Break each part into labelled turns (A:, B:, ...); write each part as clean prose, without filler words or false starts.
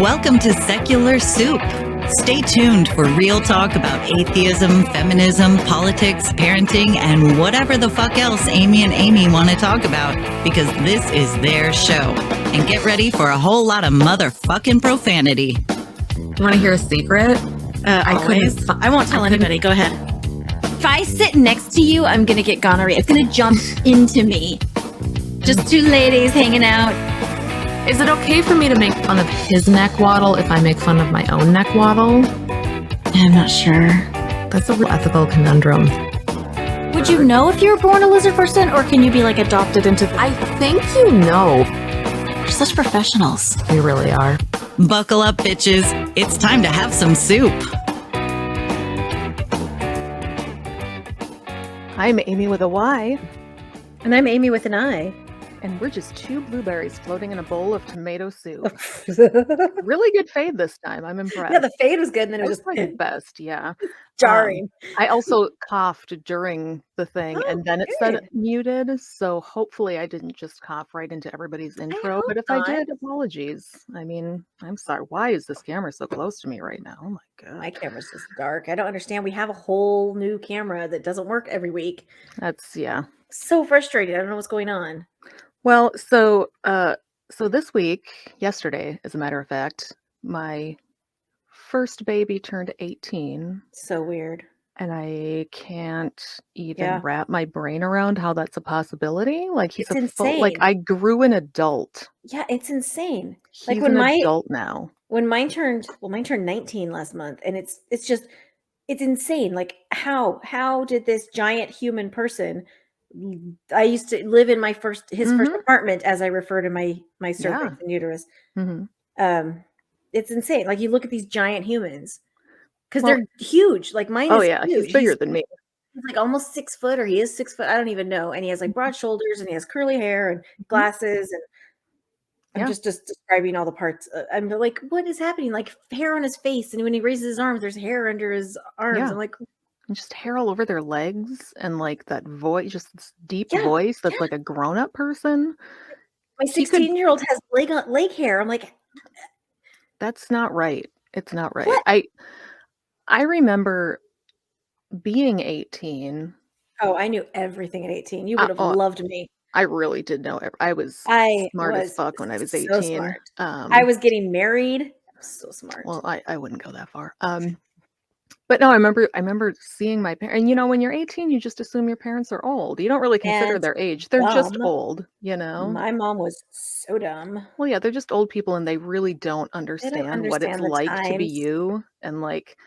A: Welcome to Secular Soup. Stay tuned for real talk about atheism, feminism, politics, parenting, and whatever the fuck else Amy and Amy want to talk about, because this is their show. And get ready for a whole lot of motherfucking profanity.
B: You want to hear a secret?
C: I won't tell anybody. Go ahead. If I sit next to you, I'm going to get gonorrhea. It's going to jump into me. Just two ladies hanging out.
B: Is it okay for me to make fun of his neck waddle if I make fun of my own neck waddle?
C: I'm not sure.
B: That's a real ethical conundrum.
C: Would you know if you were born a lizard person, or can you be like adopted into the...
B: I think you know.
C: We're such professionals.
B: We really are.
A: Buckle up, bitches. It's time to have some soup.
D: I'm Amy with a Y.
E: And I'm Amy with an I.
D: And we're just two blueberries floating in a bowl of tomato soup. Really good fade this time. I'm impressed.
E: Yeah, the fade was good, and then it was
D: just like best. Yeah,
E: jarring.
D: I also coughed during the thing, and then it said muted. So hopefully, I didn't just cough right into everybody's intro. But if
E: not.
D: I did, apologies. I mean, I'm sorry. Why is this camera so close to me right now? Oh my god,
E: My camera's just dark. I don't understand. We have a whole new camera that doesn't work every week.
D: That's
E: So frustrating. I don't know what's going on.
D: Well, so this week, yesterday, as a matter of fact, my first baby turned 18.
E: So weird.
D: And I can't even wrap my brain around how that's a possibility. Like he's
E: insane.
D: Like I grew an adult.
E: Yeah, it's insane.
D: He's
E: like when
D: an adult now.
E: When mine turned 19 last month, and it's insane. Like how did this giant human person? I used to live in his first apartment, as I refer to my cervix and uterus.
D: Mm-hmm.
E: It's insane. Like you look at these giant humans because they're huge. Like mine is huge.
D: He's bigger than me.
E: He's like almost 6 foot, or he is 6 foot. I don't even know. And he has like broad shoulders, and he has curly hair and glasses. And I'm just describing all the parts. I'm like, what is happening? Like hair on his face, and when he raises his arms, there's hair under his arms.
D: Yeah.
E: I'm like.
D: And just hair all over their legs, and like that voice, just this deep voice that's like a grown-up person.
E: My 16-year-old has leg hair. I'm like,
D: that's not right. It's not right.
E: What?
D: I remember being 18.
E: Oh, I knew everything at 18. You would have loved me.
D: I really did know. I was smart as fuck when I was 18.
E: So smart. I was getting married. I was so smart.
D: Well, I wouldn't go that far. But no, I remember seeing my parents. And, you know, when you're 18, you just assume your parents are old. You don't really consider their age. They're just old, you know?
E: My mom was so dumb.
D: Well, yeah, they're just old people, and they really don't understand what it's like to be you. And, like,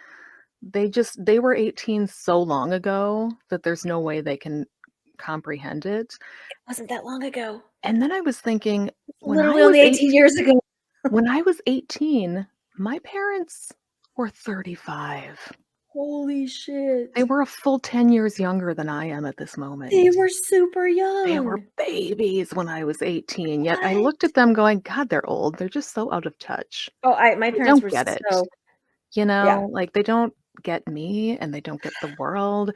D: they were 18 so long ago that there's no way they can comprehend it.
E: It wasn't that long ago.
D: And then I was thinking,
E: literally only 18 years ago.
D: When I was 18, my parents were 35.
E: Holy shit.
D: They were a full 10 years younger than I am at this moment.
E: They were super young.
D: They were babies when I was 18. Yet I looked at them going, God, they're old. They're just so out of touch.
E: Oh, my parents were
D: get it. You know, like they don't get me, and they don't get the world.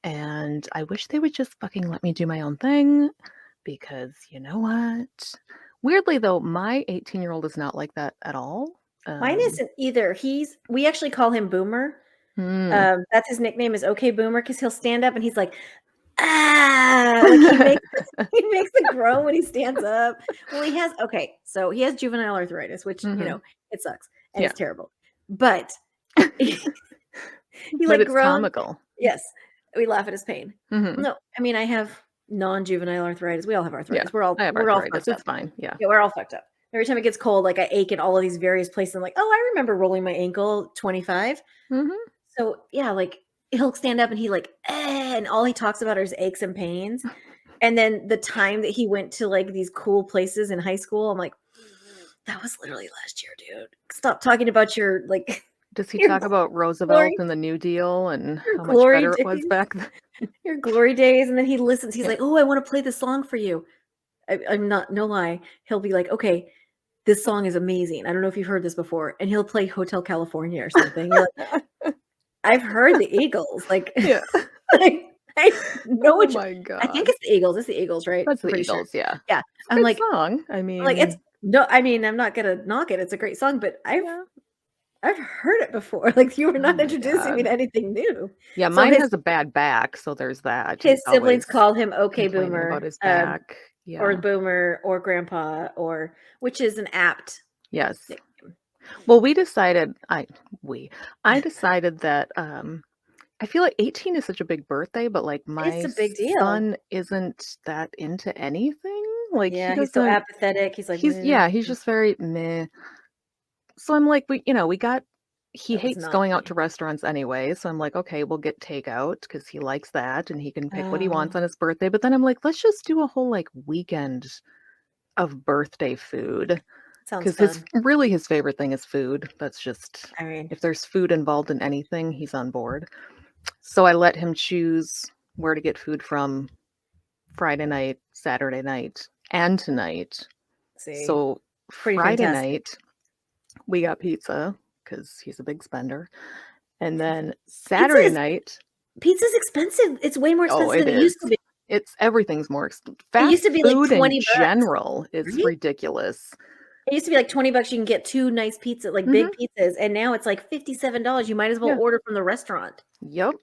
D: And I wish they would just fucking let me do my own thing, because you know what? Weirdly though, my 18-year-old is not like that at all.
E: Mine isn't either. We actually call him Boomer. That's his nickname, is Okay Boomer, because he'll stand up and he's like, like he makes a groan when he stands up. Well, he has juvenile arthritis, which you know, it sucks and it's terrible. But he
D: but it's comical.
E: Yes, we laugh at his pain.
D: Mm-hmm.
E: No, I mean, I have non-juvenile arthritis. We all have arthritis.
D: Yeah,
E: We're all fucked up.
D: It's fine. Yeah,
E: we're all fucked up. Every time it gets cold, like I ache in all of these various places. I'm like, oh, I remember rolling my ankle 25.
D: Mm-hmm.
E: So yeah, like he'll stand up and he like, and all he talks about are his aches and pains. And then the time that he went to like these cool places in high school, I'm like, that was literally last year, dude. Stop talking about your like.
D: Does he talk about Roosevelt and the New Deal and how much better it was back then?
E: Your glory days. And then he listens. He's like, oh, I want to play this song for you. I'm not, no lie. He'll be like, okay, this song is amazing. I don't know if you've heard this before. And he'll play Hotel California or something. You're like, I've heard the Eagles. Like,
D: yeah.
E: I know what
D: my God.
E: I think it's the Eagles. It's the Eagles, right?
D: That's the Eagles, yeah.
E: Yeah.
D: I'm like, song. I mean,
E: like it's No, I mean, I'm not gonna knock it. It's a great song, but
D: Yeah.
E: I've heard it before. Like you were
D: Oh
E: not
D: my
E: introducing me
D: God.
E: to anything new.
D: Yeah,
E: So
D: mine has a bad back, so there's that.
E: his
D: He's
E: siblings
D: always
E: call him OK
D: complaining about
E: Boomer,
D: his back.
E: or
D: Yeah.
E: Boomer, or Grandpa, or which is an apt
D: Yes.
E: nickname.
D: Well, I decided that I feel like 18 is such a big birthday, but like
E: It's
D: my
E: a big deal.
D: son isn't that into anything. Like he
E: Yeah, he's so
D: doesn't
E: apathetic. He's like,
D: he's just very meh. So I'm like, he
E: that was
D: hates
E: not
D: going out
E: me.
D: to restaurants anyway. So I'm like, okay, we'll get takeout because he likes that and he can pick what he wants
E: Oh,
D: on his birthday. But then I'm like, let's just do a whole like weekend of birthday food.
E: sounds
D: Because his
E: fun.
D: really his favorite thing is food. That's just
E: I mean,
D: if there's food involved in anything, he's on board. So I let him choose where to get food from Friday night, Saturday night, and tonight.
E: see,
D: So
E: pretty
D: Friday
E: fantastic.
D: night, we got pizza because he's a big spender. And then
E: Pizza
D: Saturday
E: is
D: night,
E: pizza's expensive. It's way more
D: oh,
E: expensive
D: it
E: than it used to
D: is.
E: be.
D: Everything's more expensive.
E: It used
D: Fast
E: to be like
D: food in
E: 20 bucks,
D: general is
E: right?
D: ridiculous.
E: It used to be like 20 bucks. You can get two nice pizza, like big
D: Hmm.
E: pizzas, and now it's like $57. You might as well
D: Yeah.
E: order from the restaurant.
D: Yep.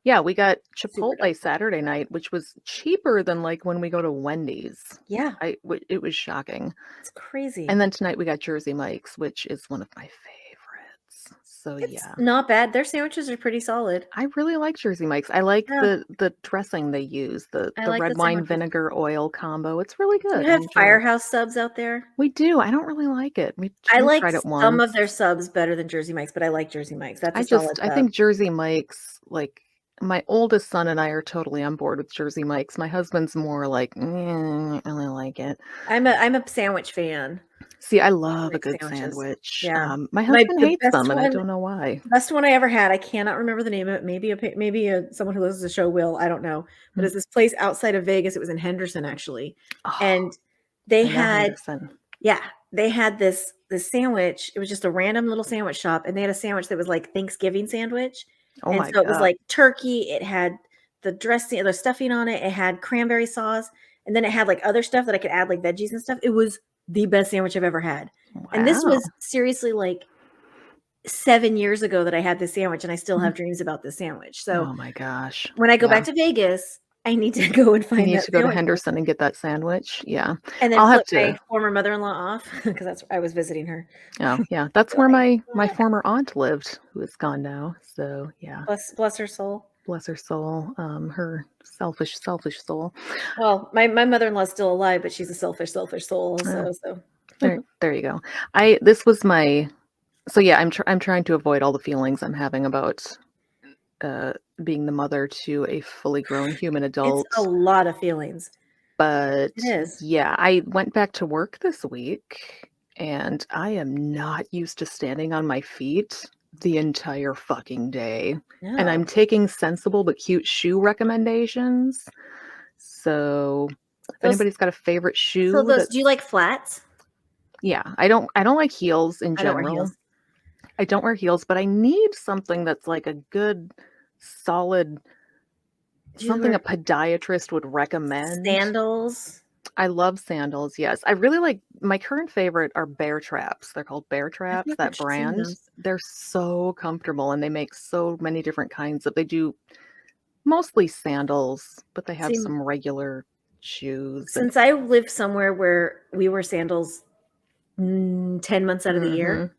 D: Yeah, we got
E: Super dumb.
D: Chipotle Saturday night, which was cheaper than like when we go to Wendy's.
E: Yeah,
D: It was shocking.
E: it's crazy.
D: And then tonight we got Jersey Mike's, which is one of my favorites. So
E: It's
D: yeah,
E: not bad. Their sandwiches are pretty solid.
D: I really like Jersey Mike's. I like
E: Yeah,
D: the dressing they use,
E: I
D: the
E: like the
D: red wine
E: sandwiches.
D: vinegar oil combo. It's really
E: Do you
D: good. I
E: have
D: enjoy it.
E: Firehouse subs out there?
D: We do. I don't really like it.
E: I
D: We
E: like
D: tried it
E: some of
D: once.
E: their subs better than Jersey Mike's, but I like Jersey Mike's. That's a solid
D: I
E: sub.
D: think Jersey Mike's like my oldest son and I are totally on board with Jersey Mike's. My husband's more like, I don't really like it.
E: I'm a sandwich fan.
D: See, I
E: I
D: love a
E: like
D: good
E: sandwiches.
D: sandwich.
E: Yeah.
D: My husband
E: The
D: hates them, and I don't know why.
E: best one I ever had, I cannot remember the name of it. Maybe someone who listens to the show will. I don't know. But
D: Mm.
E: it's this place outside of Vegas. It was in Henderson actually,
D: Oh,
E: and they
D: I know
E: had
D: Henderson.
E: yeah they had this sandwich. It was just a random little sandwich shop, and they had a sandwich that was like Thanksgiving sandwich,
D: Oh
E: and
D: my
E: so it was
D: god.
E: like turkey. It had the dressing, the stuffing on it. It had cranberry sauce, and then it had like other stuff that I could add like veggies and stuff. It was the best sandwich I've ever had. And this
D: Wow.
E: was seriously like 7 years ago that I had this sandwich, and I still have dreams about this sandwich. So
D: Oh my gosh.
E: when I go
D: Yeah.
E: back to Vegas, I need to go and
D: You
E: find
D: need
E: that
D: to go to
E: sandwich place
D: Henderson and get that sandwich. Yeah.
E: and then
D: I'll have
E: flip my
D: to.
E: former mother-in-law off because that's I was visiting her.
D: Oh, yeah. That's
E: Be
D: where
E: like,
D: my former aunt lived, who is gone now. So, yeah.
E: bless her soul.
D: Bless her soul. Her selfish soul.
E: Well, my mother-in-law's still alive, but she's a selfish soul
D: Yeah.
E: also. So
D: There you go. This was my So yeah, I'm trying to avoid all the feelings I'm having about being the mother to a fully grown human
E: it's
D: adult.
E: a lot of feelings.
D: But
E: It is.
D: yeah, I went back to work this week and I am not used to standing on my feet the entire fucking day. And I'm
E: No.
D: taking sensible but cute shoe recommendations. So if
E: Those
D: anybody's got a favorite
E: so
D: shoe
E: those do you
D: that's
E: like flats?
D: yeah, I don't like heels in
E: I don't wear
D: general.
E: heels.
D: I don't wear heels, but I need something that's like a good, solid,
E: Do you
D: something
E: wear
D: a podiatrist would recommend.
E: sandals?
D: I love sandals, yes. I really like my current favorite are Bear Traps. They're called Bear
E: I've
D: Traps,
E: never
D: that
E: actually seen
D: brand.
E: those.
D: They're so comfortable and they make so many different kinds of they do mostly sandals, but they have
E: See,
D: some regular shoes and
E: since I live somewhere where we wear sandals 10 months out of the year,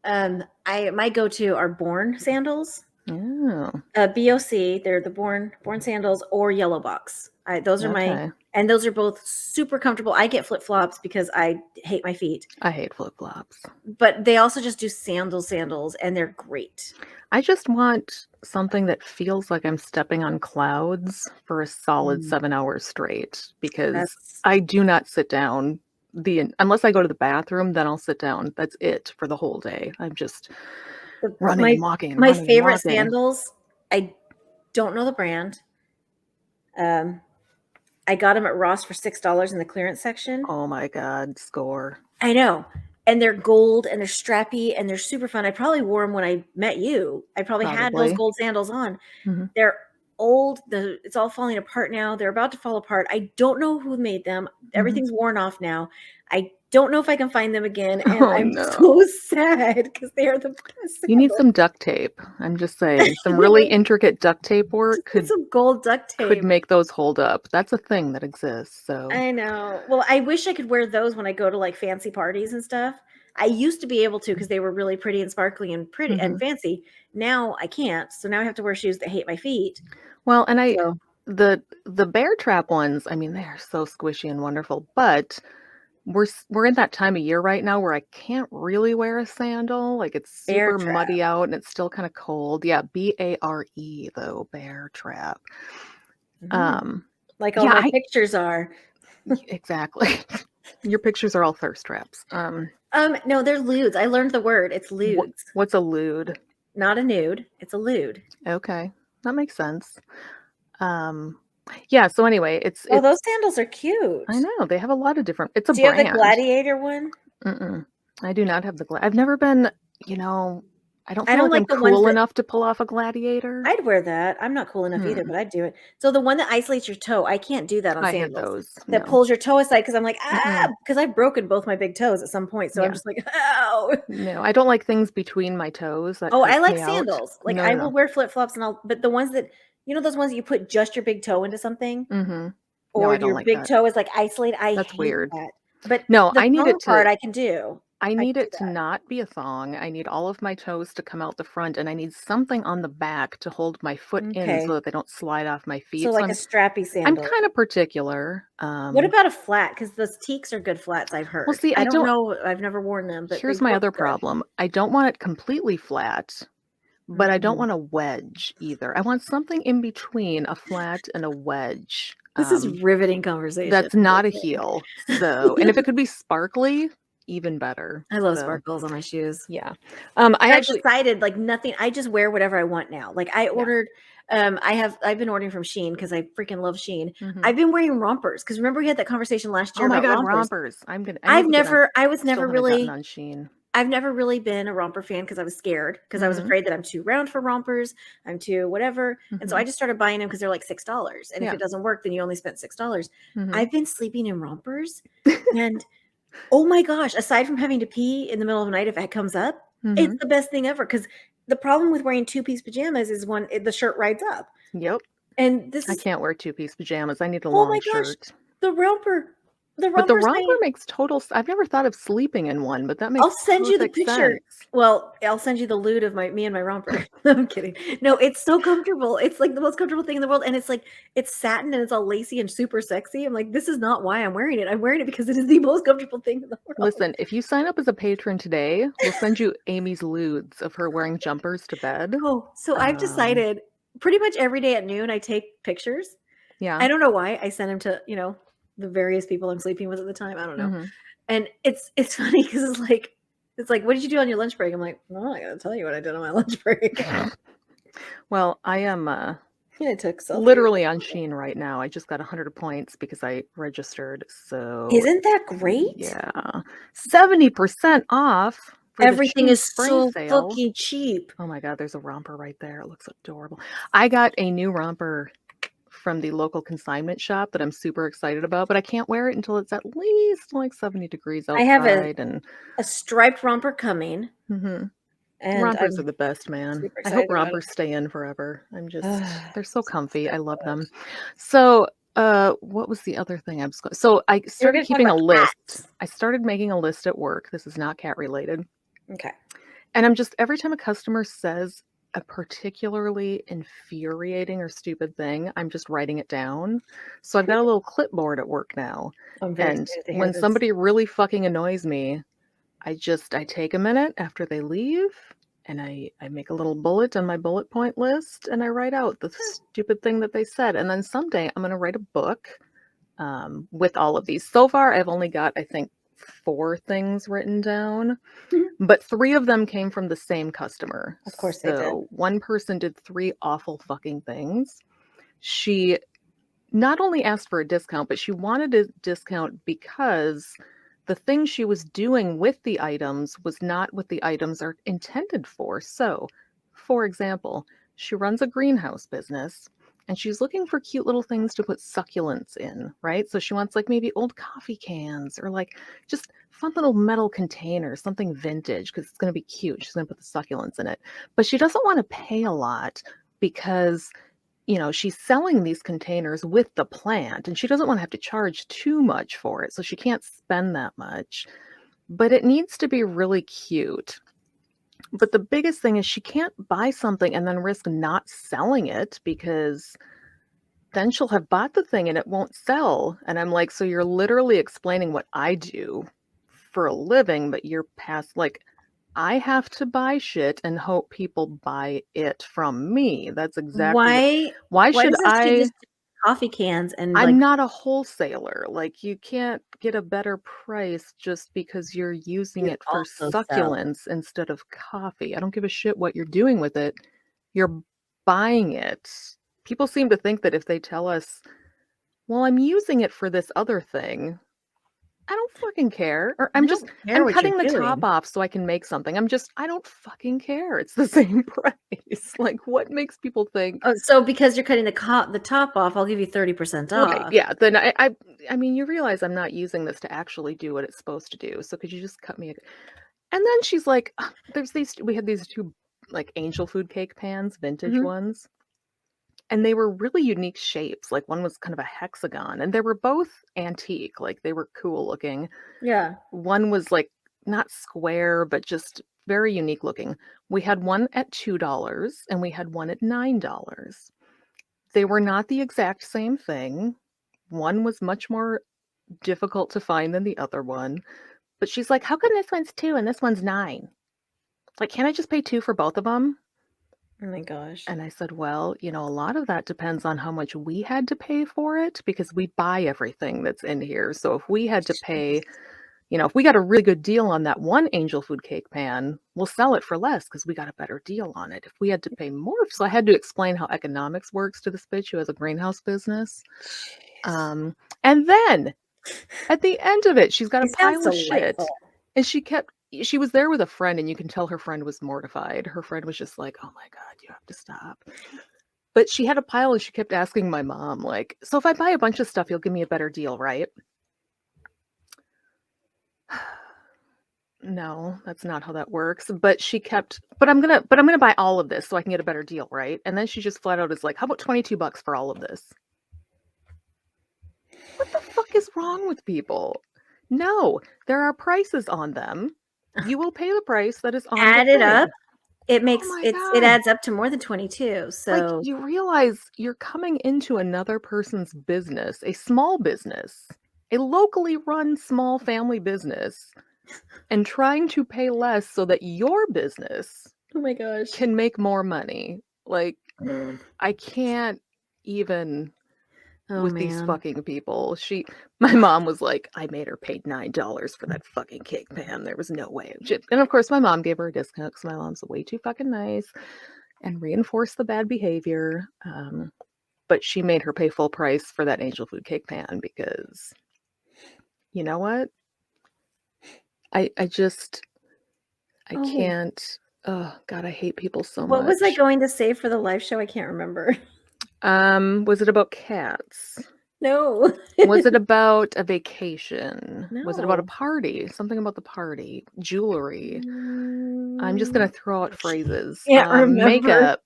E: I my go-to are Born sandals.
D: Oh,
E: BOC, they're the Born sandals or Yellow Box. Those are my
D: okay.
E: and those are both super comfortable. I get flip-flops because I hate my feet,
D: I hate flip-flops.
E: but they also just do sandals and they're great.
D: I just want something that feels like I'm stepping on clouds for a solid 7 hours straight because
E: That's
D: I do not sit down unless I go to the bathroom, then I'll sit down. That's it for the whole day. I'm just running
E: my
D: and walking and
E: my
D: running and
E: favorite
D: walking.
E: sandals. I don't know the brand. I got them at Ross for $6 in the clearance section.
D: Oh my God, score.
E: I know. And they're gold and they're strappy and they're super fun. I probably wore them when I met you. I probably had those
D: Probably.
E: gold sandals on.
D: Mhm.
E: They're old. It's all falling apart now. They're about to fall apart. I don't know who made them. Everything's worn off now. I don't know if I can find them again, and
D: Oh,
E: I'm
D: no.
E: so sad because they are the best.
D: You need
E: sandals.
D: some duct tape. I'm just saying. Some really intricate duct tape work
E: Get some gold duct
D: could
E: tape.
D: make those hold up. That's a thing that exists. So
E: I know. Well, I wish I could wear those when I go to like fancy parties and stuff. I used to be able to because they were really pretty and sparkly and pretty and fancy. Now I can't. So now I have to wear shoes that hate my feet.
D: well, and
E: So
D: the bear trap ones, I mean, they're so squishy and wonderful, but we're in that time of year right now where I can't really wear a sandal. Like it's
E: Bear
D: super
E: trap.
D: muddy out and it's still kind of cold. Yeah, BARE though, bear trap.
E: Like all
D: yeah,
E: my pictures are.
D: exactly. Your pictures are all thirst traps.
E: No, they're lewds. I learned the word. It's lewds.
D: What's a lewd?
E: Not a nude. It's a lewd.
D: Okay, that makes sense. Yeah, so anyway, it's
E: those sandals are cute.
D: I know, they have a lot of different it's a
E: Do you
D: brand.
E: have the Gladiator one?
D: I do not have the I've never been, I don't
E: I
D: feel
E: don't
D: like
E: like the
D: I'm
E: ones
D: cool
E: that-
D: enough to pull off a Gladiator.
E: I'd wear that. I'm not cool enough either, but I'd do it. So the one that isolates your toe, I can't do that on
D: I had
E: sandals.
D: those.
E: That
D: No.
E: pulls your toe aside because I'm like, because I've broken both my big toes at some point. So I'm
D: Yeah.
E: just like, ow.
D: No, I don't like things between my toes. That
E: Oh, I
D: creeps
E: like
D: me out.
E: sandals. Like
D: No,
E: I
D: no,
E: will wear flip flops and all, but the ones that those ones that you put just your big toe into something,
D: no,
E: or
D: I don't
E: your
D: like
E: big
D: that.
E: toe is like isolated. I
D: That's
E: hate
D: weird.
E: that. But
D: No,
E: the
D: I need
E: thong
D: it
E: part
D: to
E: I can do.
D: I
E: can
D: need
E: do
D: it to not be a thong. I need all of my toes to come out the front, and I need something on the back to hold my foot in
E: Okay.
D: so that they don't slide off my feet.
E: So like a strappy
D: I'm
E: sandal.
D: kind of particular.
E: What about a flat? Because those teaks are good flats, I've heard.
D: Well, see,
E: I don't know. I've never worn them, but
D: here's
E: they
D: my
E: look
D: other
E: good.
D: problem. I don't want it completely flat, but I don't want a wedge either. I want something in between a flat and a wedge.
E: This is riveting conversation.
D: That's not a heel. So, and if it could be sparkly, even better.
E: I love
D: So,
E: sparkles on my shoes.
D: Yeah.
E: I've decided like nothing. I just wear whatever I want now. Like I ordered. I've been ordering from Shein because I freaking love Shein. I've been wearing rompers because remember we had that conversation last year.
D: Oh my
E: about
D: God, rompers! I was
E: never really
D: on Shein.
E: I've never really been a romper fan because I was scared because I was afraid that I'm too round for rompers. I'm too whatever. And so I just started buying them because they're like $6. And if it doesn't work, then you only spent $6. I've been sleeping in rompers and oh my gosh, aside from having to pee in the middle of the night if it comes up, it's the best thing ever. Because the problem with wearing two-piece pajamas is the shirt rides up.
D: Yep.
E: And
D: I can't wear two-piece pajamas. I need a long shirt.
E: The romper.
D: But the romper makes total. I've never thought of sleeping in one, but that makes.
E: I'll send you the picture.
D: Sense.
E: Well, I'll send you the lewd of me and my romper. I'm kidding. No, it's so comfortable. It's like the most comfortable thing in the world, and it's like it's satin and it's all lacy and super sexy. I'm like, this is not why I'm wearing it. I'm wearing it because it is the most comfortable thing in the world.
D: Listen, if you sign up as a patron today, we'll send you Amy's lewds of her wearing jumpers to bed.
E: Oh, so I've decided pretty much every day at noon I take pictures.
D: Yeah.
E: I don't know why. I send them to the various people I'm sleeping with at the time. I don't know. And it's funny because it's like, what did you do on your lunch break? I'm like, well, I gotta tell you what I did on my lunch break.
D: Well, I am
E: I took selfies.
D: literally on Shein right now. I just got 100 points because I registered. So
E: isn't that great?
D: Yeah, 70% off.
E: Everything is so fucking cheap.
D: Oh my God, there's a romper right there. It looks adorable. I got a new romper from the local consignment shop that I'm super excited about, but I can't wear it until it's at least like 70 degrees outside.
E: I have a striped romper coming.
D: And rompers are the best, man. I hope rompers stay in forever. They're so comfy. I love them. So what was the other thing so I started keeping a list. Cats. I started making a list at work. This is not cat related.
E: Okay.
D: And I'm just, every time a customer says a particularly infuriating or stupid thing, I'm just writing it down. So I've got a little clipboard at work now. And when somebody really fucking annoys me, I take a minute after they leave and I make a little bullet on my bullet point list and I write out the stupid thing that they said. And then someday I'm going to write a book with all of these. So far, I've only got, I think, 4 things written down, but 3 of them came from the same customer.
E: Of course they did.
D: One person did 3 awful fucking things. She not only asked for a discount, but she wanted a discount because the thing she was doing with the items was not what the items are intended for. So, for example, she runs a greenhouse business and she's looking for cute little things to put succulents in, right? So she wants like maybe old coffee cans or like just fun little metal container, something vintage, because it's going to be cute. She's going to put the succulents in it. But she doesn't want to pay a lot because, she's selling these containers with the plant and she doesn't want to have to charge too much for it. So she can't spend that much. But it needs to be really cute. But the biggest thing is she can't buy something and then risk not selling it because then she'll have bought the thing and it won't sell. And I'm like, so you're literally explaining what I do for a living, but you're past, like, I have to buy shit and hope people buy it from me. That's exactly why should
E: doesn't she
D: I?
E: just do coffee cans and
D: I'm not a wholesaler. Like, you can't get a better price just because you're using
E: You
D: it for
E: also sell.
D: succulents instead of coffee. I don't give a shit what you're doing with it. You're buying it. People seem to think that if they tell us, well, I'm using it for this other thing, I don't fucking care. Or
E: I
D: I'm
E: don't care
D: I'm
E: what
D: cutting
E: you're
D: the top
E: doing.
D: off so I can make something. I don't fucking care. It's the same price. Like, what makes people think?
E: Oh, so because you're cutting the top off, I'll give you 30%
D: Right,
E: off.
D: yeah. Then I mean, you realize I'm not using this to actually do what it's supposed to do. So could you just cut me And then she's like, we had these two like angel food cake pans, vintage
E: Mhm.
D: ones. And they were really unique shapes. Like one was kind of a hexagon and they were both antique. Like they were cool looking.
E: Yeah.
D: One was like not square, but just very unique looking. We had one at $2 and we had one at $9. They were not the exact same thing. One was much more difficult to find than the other one. But she's like, how come this one's 2 and this one's 9? Like, can't I just pay 2 for both of them?
E: Oh my gosh.
D: And I said, well, a lot of that depends on how much we had to pay for it because we buy everything that's in here. So if we had to pay, if we got a really good deal on that one angel food cake pan, we'll sell it for less because we got a better deal on it. If we had to pay more, so I had to explain how economics works to this bitch who has a greenhouse business. And then at the end of it, she's got a
E: It sounds
D: pile of shit.
E: delightful.
D: And she was there with a friend and you can tell her friend was mortified. Her friend was just like, oh my God, you have to stop. But she had a pile and she kept asking my mom, like, so if I buy a bunch of stuff, you'll give me a better deal, right? No, that's not how that works. But I'm gonna buy all of this so I can get a better deal, right? And then she just flat out is like, how about $22 for all of this? What the fuck is wrong with people? No, there are prices on them. You will pay the price that is on
E: Add
D: the
E: it
D: thing.
E: up. It makes
D: Oh my
E: it
D: God.
E: adds up to more than 22. So
D: Like, you realize you're coming into another person's business, a small business, a locally run small family business, and trying to pay less so that your business
E: oh my gosh.
D: can make more money. Like, I can't even with these fucking people. My mom was like, I made her pay $9 for that fucking cake pan. There was no way. And of course, my mom gave her a discount because my mom's way too fucking nice and reinforced the bad behavior. But she made her pay full price for that angel food cake pan because, you know what? I can't. Oh God, I hate people so much.
E: What was I going to say for the live show? I can't remember.
D: Was it about cats?
E: No.
D: Was it about a vacation? Was it about a
E: No.
D: party? Something about the party. Jewelry. I'm just gonna throw out phrases.
E: Can't remember.
D: Makeup,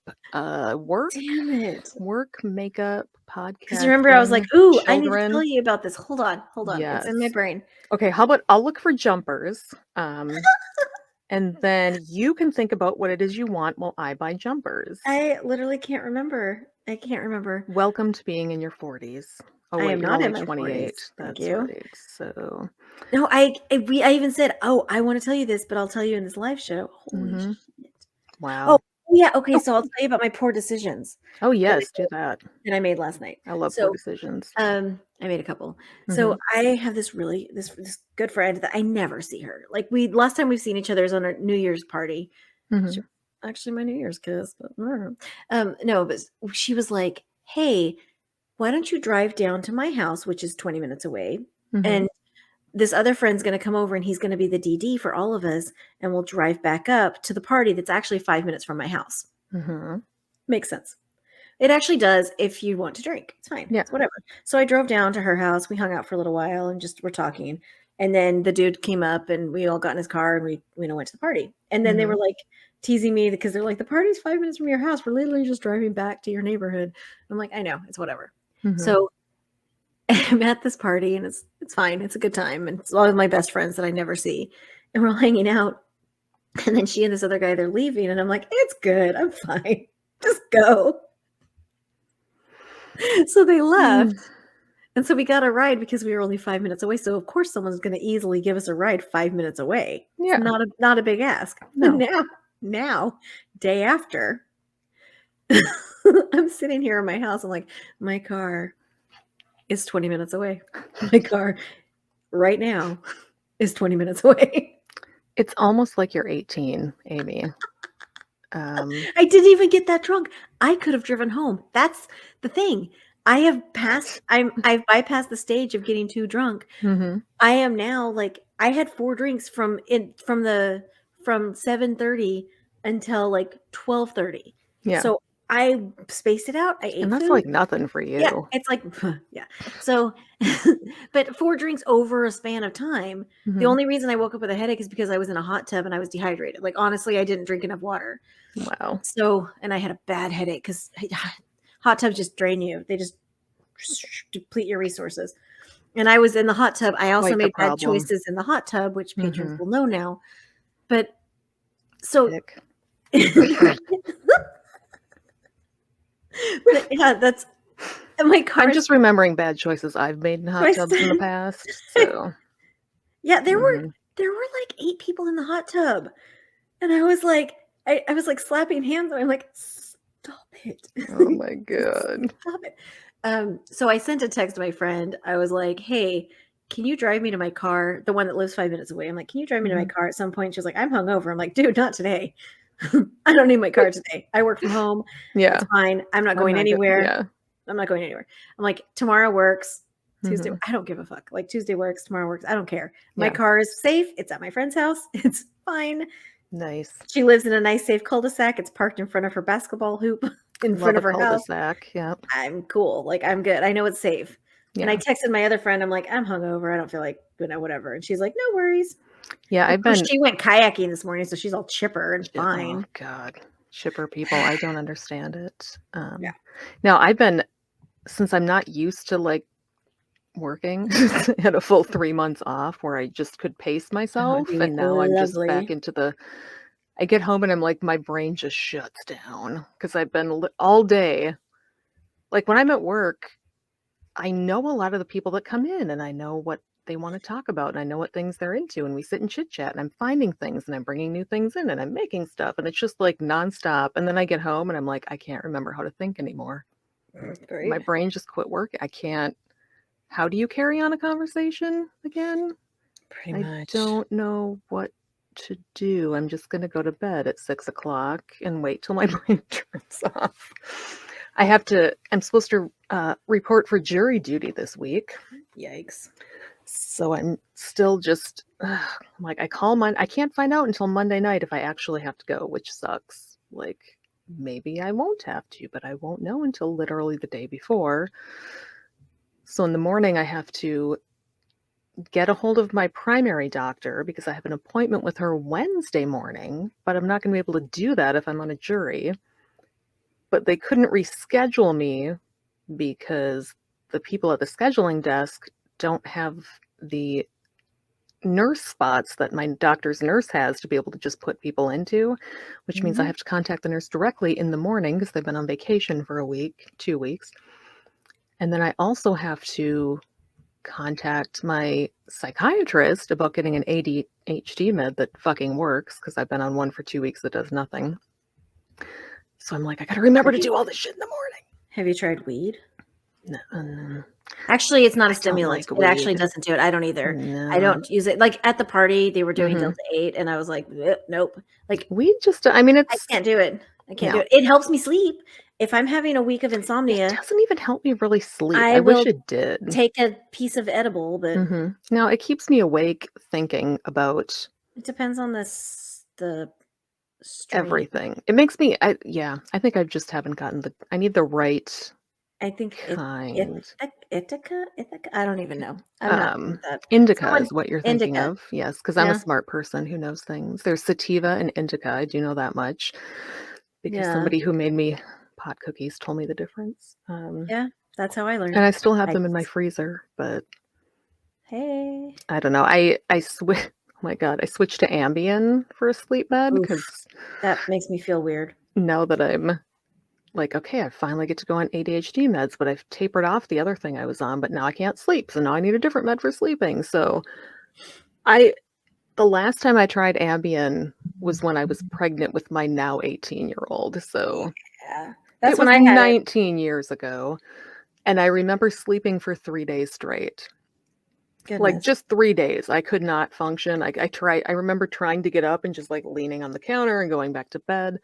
D: work.
E: Damn it.
D: Work, makeup, podcast.
E: Because remember, I was like, ooh, I need to
D: children.
E: tell you about this. Hold on.
D: Yes.
E: It's in my brain.
D: Okay, how about I'll look for jumpers. And then you can think about what it is you want while I buy jumpers.
E: I literally can't rember. I can't remember.
D: Welcome to being in your 40s. Oh,
E: I
D: wait,
E: am
D: you're
E: not
D: only
E: in my
D: 28.
E: 40s. Thank
D: That's
E: you.
D: right. So
E: No, I even said, oh, I want to tell you this, but I'll tell you in this live show. Holy shit.
D: wow.
E: Oh, yeah. Okay, so I'll tell you about my poor decisions.
D: Oh yes, do that.
E: That I made last night.
D: I love poor decisions.
E: I made a couple. So I have this really this good friend that I never see her. Like last time we've seen each other is on our New Year's party. Actually, my New Year's kiss, but no, but she was like, "Hey, why don't you drive down to my house, which is 20 minutes away, and this other friend's going to come over and he's going to be the DD for all of us, and we'll drive back up to the party that's actually 5 minutes from my house." Makes sense. It actually does if you want to drink. It's fine.
D: Yeah.
E: It's whatever. So I drove down to her house. We hung out for a little while and just we're talking. And then the dude came up and we all got in his car and we went to the party. And then they were like teasing me because they're like, the party's 5 minutes from your house. We're literally just driving back to your neighborhood. I'm like, I know, it's whatever. So I'm at this party and it's fine. It's a good time. And it's a lot of my best friends that I never see. And we're all hanging out. And then she and this other guy, they're leaving. And I'm like, it's good. I'm fine. Just go. So they left. And so we got a ride because we were only 5 minutes away. So of course someone's going to easily give us a ride 5 minutes away.
D: Yeah.
E: It's not a big ask.
D: No.
E: Now, day after, I'm sitting here in my house. I'm like, my car is 20 minutes away. My car right now is 20 minutes away.
D: It's almost like you're 18, Amy.
E: I didn't even get that drunk. I could have driven home. That's the thing. I've bypassed the stage of getting too drunk. I am now like, I had 4 drinks from 7:30 until like 12:30.
D: Yeah.
E: So I spaced it out. I ate
D: And that's
E: food.
D: like nothing for you.
E: Yeah, it's like, yeah. So, but 4 drinks over a span of time. The only reason I woke up with a headache is because I was in a hot tub and I was dehydrated. Like, honestly, I didn't drink enough water.
D: Wow.
E: So, and I had a bad headache because hot tubs just drain you. They just deplete your resources. And I was in the hot tub. I also
D: Quite the
E: made bad
D: problem.
E: choices in the hot tub, which patrons will know now. But so,
D: Sick.
E: but yeah, that's my car.
D: I'm just remembering bad choices I've made in hot tubs in the past. So
E: yeah, there were like 8 people in the hot tub, and I was like, I was like slapping hands, and I'm like, stop it!
D: oh my god.
E: Stop it! So I sent a text to my friend. I was like, hey, can you drive me to my car? The one that lives 5 minutes away. I'm like, can you drive me to my car at some point? She was like, I'm hungover. I'm like, dude, not today. I don't need my car today. I work from home.
D: Yeah.
E: It's fine. I'm not going anywhere.
D: Yeah.
E: I'm not going anywhere. I'm like, tomorrow works. Tuesday, I don't give a fuck. Like, Tuesday works, tomorrow works. I don't care. My car is safe. It's at my friend's house. It's fine.
D: Nice.
E: She lives in a nice, safe cul-de-sac. It's parked in front of her basketball hoop in front of her house.
D: Yeah.
E: I'm cool. Like, I'm good. I know it's safe.
D: Yeah.
E: And I texted my other friend. I'm like, I'm hungover. I don't feel like, whatever. And she's like, no worries.
D: Yeah,
E: She went kayaking this morning, so she's all chipper and fine.
D: Oh God, chipper people. I don't understand it.
E: Yeah.
D: Now since I'm not used to like working, had a full 3 months off where I just could pace myself, and now I'm just back into I get home and I'm like, my brain just shuts down because I've been all day. Like when I'm at work, I know a lot of the people that come in, and I know what they want to talk about, and I know what things they're into, and we sit and chit chat, and I'm finding things, and I'm bringing new things in, and I'm making stuff, and it's just like nonstop. And then I get home and I'm like, I can't remember how to think anymore.
E: Great.
D: My brain just quit working. I can't. How do you carry on a conversation again?
E: Pretty much.
D: I don't know what to do. I'm just going to go to bed at 6 o'clock and wait till my brain turns off. I'm supposed to report for jury duty this week.
E: Yikes.
D: So I'm still just like, I can't find out until Monday night if I actually have to go, which sucks. Like, maybe I won't have to, but I won't know until literally the day before. So in the morning, I have to get a hold of my primary doctor because I have an appointment with her Wednesday morning, but I'm not going to be able to do that if I'm on a jury. But they couldn't reschedule me because the people at the scheduling desk don't have the nurse spots that my doctor's nurse has to be able to just put people into, which means I have to contact the nurse directly in the morning because they've been on vacation for 2 weeks. And then I also have to contact my psychiatrist about getting an ADHD med that fucking works because I've been on one for 2 weeks that does nothing. So I'm like, I got to remember to do all this shit in the morning.
E: Have you tried weed?
D: No.
E: Actually, it's not a stimulant.
D: like
E: It actually
D: weed.
E: doesn't do it. I don't either.
D: No.
E: I don't use it. Like at the party, they were doing Delta 8, and I was like, nope. Like,
D: Weed just, I mean,
E: I can't do it. I can't do
D: No.
E: it. It helps me sleep. If I'm having a week of insomnia,
D: it doesn't even help me really sleep.
E: I
D: I wish
E: will
D: it did.
E: take a piece of edible, but
D: No, it keeps me awake thinking about
E: it depends on the strain.
D: everything. It makes me, I think I just haven't gotten I need the right
E: I think
D: Kind.
E: Ithaca? I don't even know. I'm not good at that.
D: Indica
E: Someone,
D: is what you're thinking
E: indica.
D: of. Yes, because I'm a
E: Yeah.
D: smart person who knows things. There's sativa and indica. I do know that much because
E: Yeah.
D: somebody who made me pot cookies told me the difference.
E: Yeah. That's how I learned.
D: And I still have
E: I
D: them in my
E: just-
D: freezer, but
E: Hey.
D: I don't know. I switch. Oh my God, I switched to Ambien for a sleep med
E: Oof.
D: because
E: That makes me feel weird.
D: now that I'm like, okay, I finally get to go on ADHD meds, but I've tapered off the other thing I was on, but now I can't sleep. So now I need a different med for sleeping. So the last time I tried Ambien was when I was pregnant with my now 18-year-old. So
E: Yeah. That's
D: it
E: when
D: was
E: I had it.
D: 19 years ago. And I remember sleeping for 3 days straight. Like
E: Goodness.
D: just 3 days. I could not function. I remember trying to get up and just like leaning on the counter and going back to bed.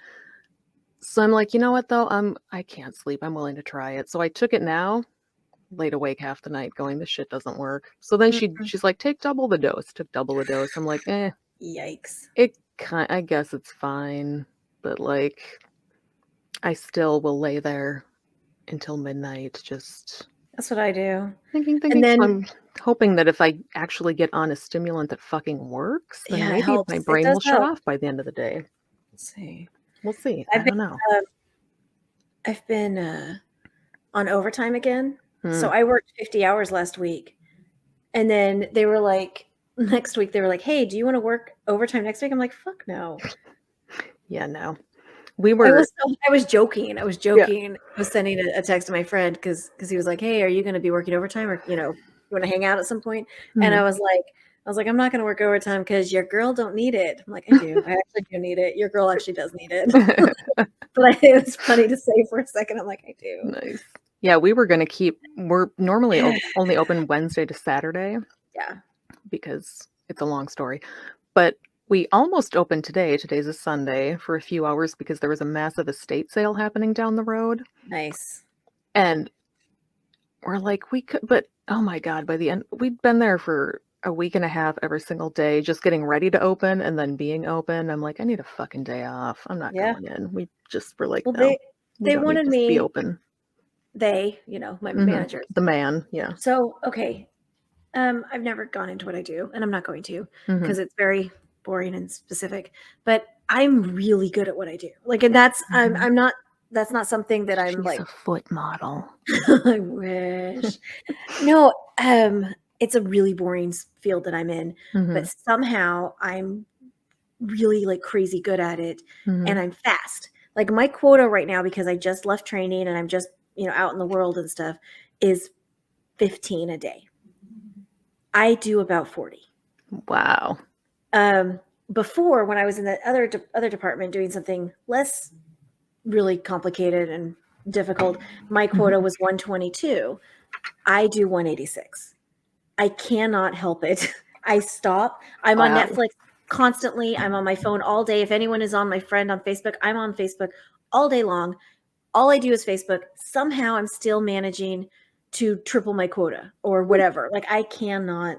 D: So I'm like, you know what though? I can't sleep. I'm willing to try it. So I took it now, laid awake half the night going, this shit doesn't work. So then she's like, take double the dose. Took double the dose. I'm like,
E: Yikes.
D: I guess it's fine. But like I still will lay there until midnight, just
E: That's what I do.
D: thinking.
E: And then-
D: So I'm hoping that if I actually get on a stimulant that fucking works, then
E: Yeah, it
D: maybe
E: helps.
D: my
E: It
D: brain
E: does
D: will shut
E: help.
D: off by the end of the day.
E: Let's see.
D: We'll see. I don't know.
E: I've been on overtime again. So
D: Hmm.
E: I worked 50 hours last week. And then they were like, next week, they were like, hey, do you want to work overtime next week? I'm like, fuck no.
D: Yeah, no. I
E: was joking. I was sending a text to my friend because he was like, hey, are you going to be working overtime or, you want to hang out at some point? And I was like, I'm not going to work overtime because your girl don't need it. I'm like, I do. I actually do need it. Your girl actually does need it. But it was funny to say for a second. I'm like, I do.
D: Nice. Yeah, we're normally only open Wednesday to Saturday.
E: Yeah.
D: Because it's a long story. But we almost opened today. Today's a Sunday for a few hours because there was a massive estate sale happening down the road.
E: Nice.
D: And we're like, we could, but oh my God, by the end, we'd been there for a week and a half every single day, just getting ready to open and then being open. I'm like, I need a fucking day off. I'm not going in. We just were like,
E: Well,
D: no,
E: they
D: don't
E: wanted
D: need to be
E: me,
D: open.
E: My managers.
D: The man, yeah.
E: So, okay. I've never gone into what I do, and I'm not going to because it's very boring and specific. But I'm really good at what I do. Like, and that's I'm not. That's not something that I'm
D: She's
E: like
D: a foot model.
E: I wish. No, it's a really boring field that I'm in, but somehow I'm really like crazy good at it, and I'm fast. Like my quota right now, because I just left training and I'm just out in the world and stuff, is 15 a day. I do about 40.
D: Wow.
E: Before, when I was in the other department doing something less really complicated and difficult, my quota was 122. I do 186. I cannot help it. I stop. I'm on Netflix constantly. I'm on my phone all day. If anyone is on my friend on Facebook, I'm on Facebook all day long. All I do is Facebook. Somehow I'm still managing to triple my quota or whatever. Like I cannot.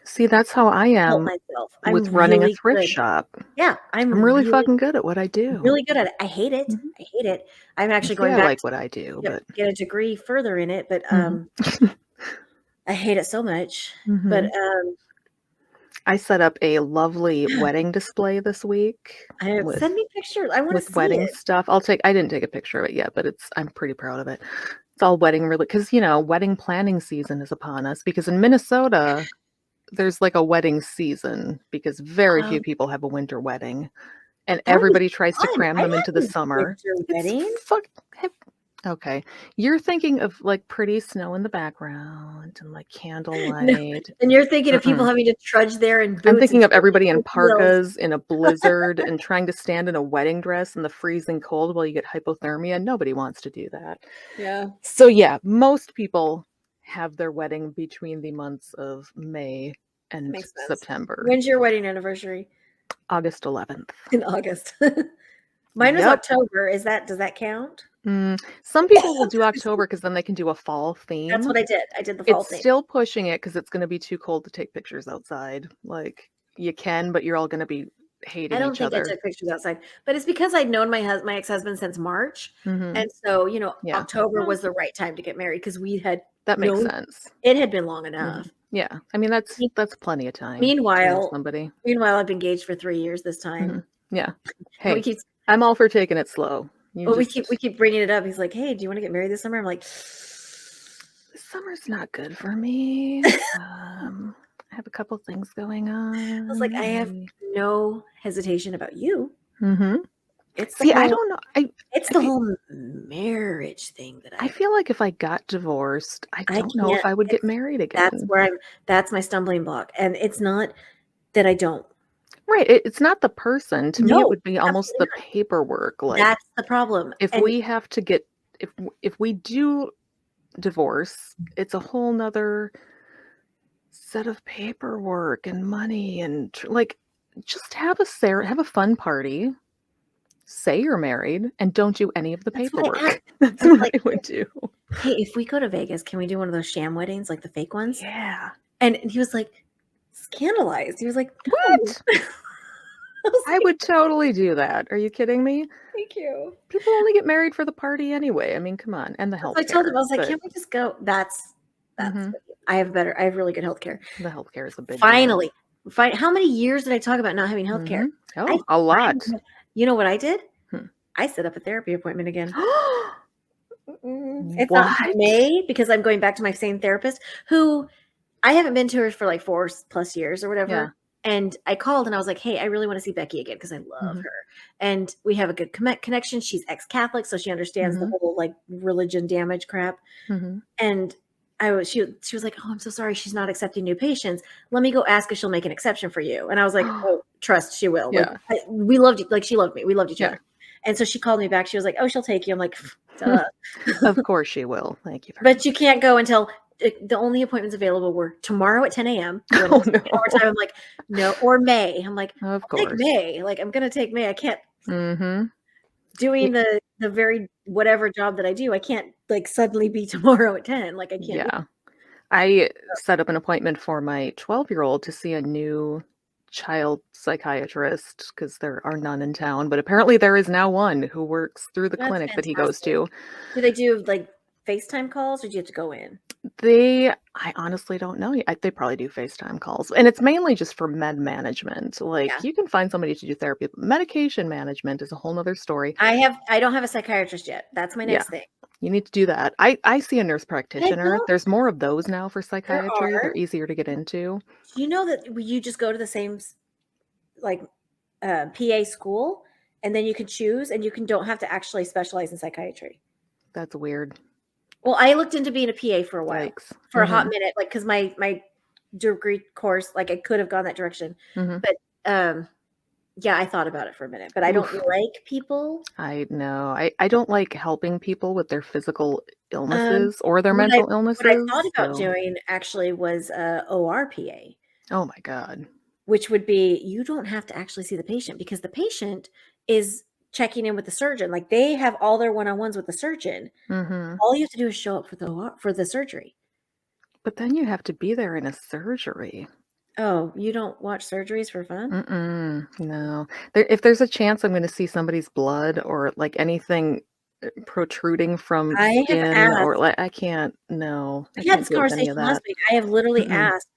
D: See, that's how I am
E: myself.
D: with running a thrift shop.
E: Yeah, I'm
D: really fucking good at what I do.
E: Really good at it. I hate it. I hate it. I'm actually going back.
D: I like what I do, but
E: get a degree further in it. But I hate it so much. But
D: I set up a lovely wedding display this week.
E: Send me pictures. I want to see
D: wedding
E: it.
D: stuff. I didn't take a picture of it yet, but I'm pretty proud of it. It's all wedding really because wedding planning season is upon us because in Minnesota there's like a wedding season because very few people have a winter wedding and everybody tries to cram them into the summer.
E: Wedding?
D: Okay. You're thinking of like pretty snow in the background and like candlelight.
E: And you're thinking of people having to trudge there in boots.
D: I'm thinking of everybody in parkas in a blizzard and trying to stand in a wedding dress in the freezing cold while you get hypothermia. Nobody wants to do that.
E: Yeah.
D: So yeah, most people have their wedding between the months of May and September.
E: When's your wedding anniversary?
D: August 11th.
E: In August. Mine was October. Does that count?
D: Some people will do October because then they can do a fall theme.
E: That's what I did. I did the fall theme.
D: It's still pushing it because it's going to be too cold to take pictures outside. Like you can, but you're all going to be hating
E: I don't
D: each
E: think I
D: other.
E: took pictures outside, but it's because I'd known my ex-husband since March.
D: Mhm.
E: And so,
D: Yeah.
E: October
D: Well,
E: was the right time to get married because we had
D: that makes
E: known
D: sense.
E: it had been long
D: Mhm.
E: enough.
D: Yeah. I mean, that's plenty of time to know somebody.
E: Meanwhile, I've been engaged for 3 years this time.
D: Mhm. Yeah.
E: And we
D: Hey,
E: keep
D: I'm all for taking it slow. You
E: well,
D: just
E: we keep bringing it up. He's like, "Hey, do you want to get married this summer?" I'm like,
D: this summer's not good for me. I have a couple things going on.
E: I have no hesitation about you.
D: Mhm.
E: It's the
D: See, I
E: whole
D: don't know.
E: it's
D: I
E: the
D: feel
E: whole marriage thing that
D: I feel like if I got divorced, I
E: I
D: don't know
E: can't.
D: if I would get married
E: That's
D: again.
E: where that's my stumbling block. And it's not that I don't.
D: Right, it's not the person. To me, it
E: No,
D: would be almost
E: absolutely
D: the paperwork,
E: not.
D: like,
E: That's the problem.
D: if
E: And
D: we have to get if we do divorce, it's a whole 'nother set of paperwork and money and like, just have a fun party, say you're married, and don't do any of the
E: that's what I asked.
D: paperwork. That's
E: I was
D: what I would do.
E: "Hey, if we go to Vegas, can we do one of those sham weddings, like the fake ones?"
D: Yeah.
E: And he was like, scandalized. He was like, "No."
D: What?
E: I was
D: I
E: like,
D: would totally do that. Are you kidding me?
E: "Thank you."
D: People only get married for the party anyway. I mean, come on, and the
E: So I told him,
D: healthcare,
E: I was like,
D: but
E: "Can't we just go?" That's
D: mhm,
E: what I have really good healthcare.
D: the healthcare is a big deal.
E: Finally, how many years did I talk about not having healthcare?
D: Mhm.
E: I
D: Oh, a lot.
E: finally you know what I did?
D: Hmm.
E: I set up a therapy appointment again. It's not until
D: What?
E: May because I'm going back to my same therapist who I haven't been to her for like 4+ years or
D: Yeah.
E: whatever. And I called and I was like, "Hey, I really want to see Becky again because I love
D: Mhm,
E: her." And we have a good connection. She's ex-Catholic, so she understands the
D: mhm,
E: whole like religion damage crap.
D: mhm.
E: And she was like, "Oh, I'm so sorry. She's not accepting new patients. Let me go ask if she'll make an exception for you." And I was like, "Oh, trust she will." Like
D: Yeah,
E: we loved you. Like she loved me. We loved each
D: yeah.
E: other. And so she called me back. She was like, "Oh, she'll take you." I'm like, "Duh."
D: Of course she will. Thank you very
E: But
D: much.
E: you can't go until the only appointments available were tomorrow at 10 a.m. when
D: Oh,
E: it's hour
D: no.
E: time. I'm like, no, or May. I'm like,
D: Of
E: I'll take
D: course.
E: May. Like, I'm gonna take May. I can't
D: Mhm.
E: doing
D: Y
E: the very whatever job that I do. I can't like suddenly be tomorrow at 10. Like, I can't do.
D: Yeah. I set up an appointment for my 12-year-old to see a new child psychiatrist because there are none in town, but apparently there is now one who works through the
E: That's
D: clinic that he goes
E: fantastic.
D: to.
E: Do they do like FaceTime calls, or do you have to go in?
D: I honestly don't know yet. They probably do FaceTime calls, and it's mainly just for med management. Like,
E: Yeah,
D: you can find somebody to do therapy, but medication management is a whole 'nother story.
E: I don't have a psychiatrist yet. That's my
D: Yeah,
E: next thing.
D: you need to do that. I see a nurse
E: But I
D: practitioner.
E: don't.
D: There's more of those now for
E: There
D: psychiatry. They're
E: are.
D: easier to get into.
E: Do you know that you just go to the same like PA school, and then you can choose, and you can don't have to actually specialize in psychiatry.
D: That's weird.
E: Well, I looked into being a PA for a while,
D: Yikes.
E: for a hot minute, like because my degree course, like I could have gone that direction,
D: Mhm.
E: but yeah, I thought about it for a minute, but I don't
D: Oof.
E: like people.
D: I know. I don't like helping people with their physical
E: Um,
D: illnesses or their
E: what I
D: mental
E: what I thought
D: illnesses,
E: about
D: so
E: doing actually was ORPA,
D: oh my god.
E: which would be you don't have to actually see the patient because the patient is checking in with the surgeon. Like they have all their one-on-ones with the surgeon.
D: Mhm.
E: All you have to do is show up for the surgery.
D: But then you have to be there in a surgery.
E: Oh, you don't watch surgeries for fun?
D: Mm-mm, no. If there's a chance I'm gonna see somebody's blood or, like, anything, protruding from
E: I have
D: skin or,
E: asked
D: like, I can't no, I
E: we had
D: can't
E: this
D: deal with any of
E: conversation last
D: that.
E: week. I have literally
D: Mm-mm.
E: asked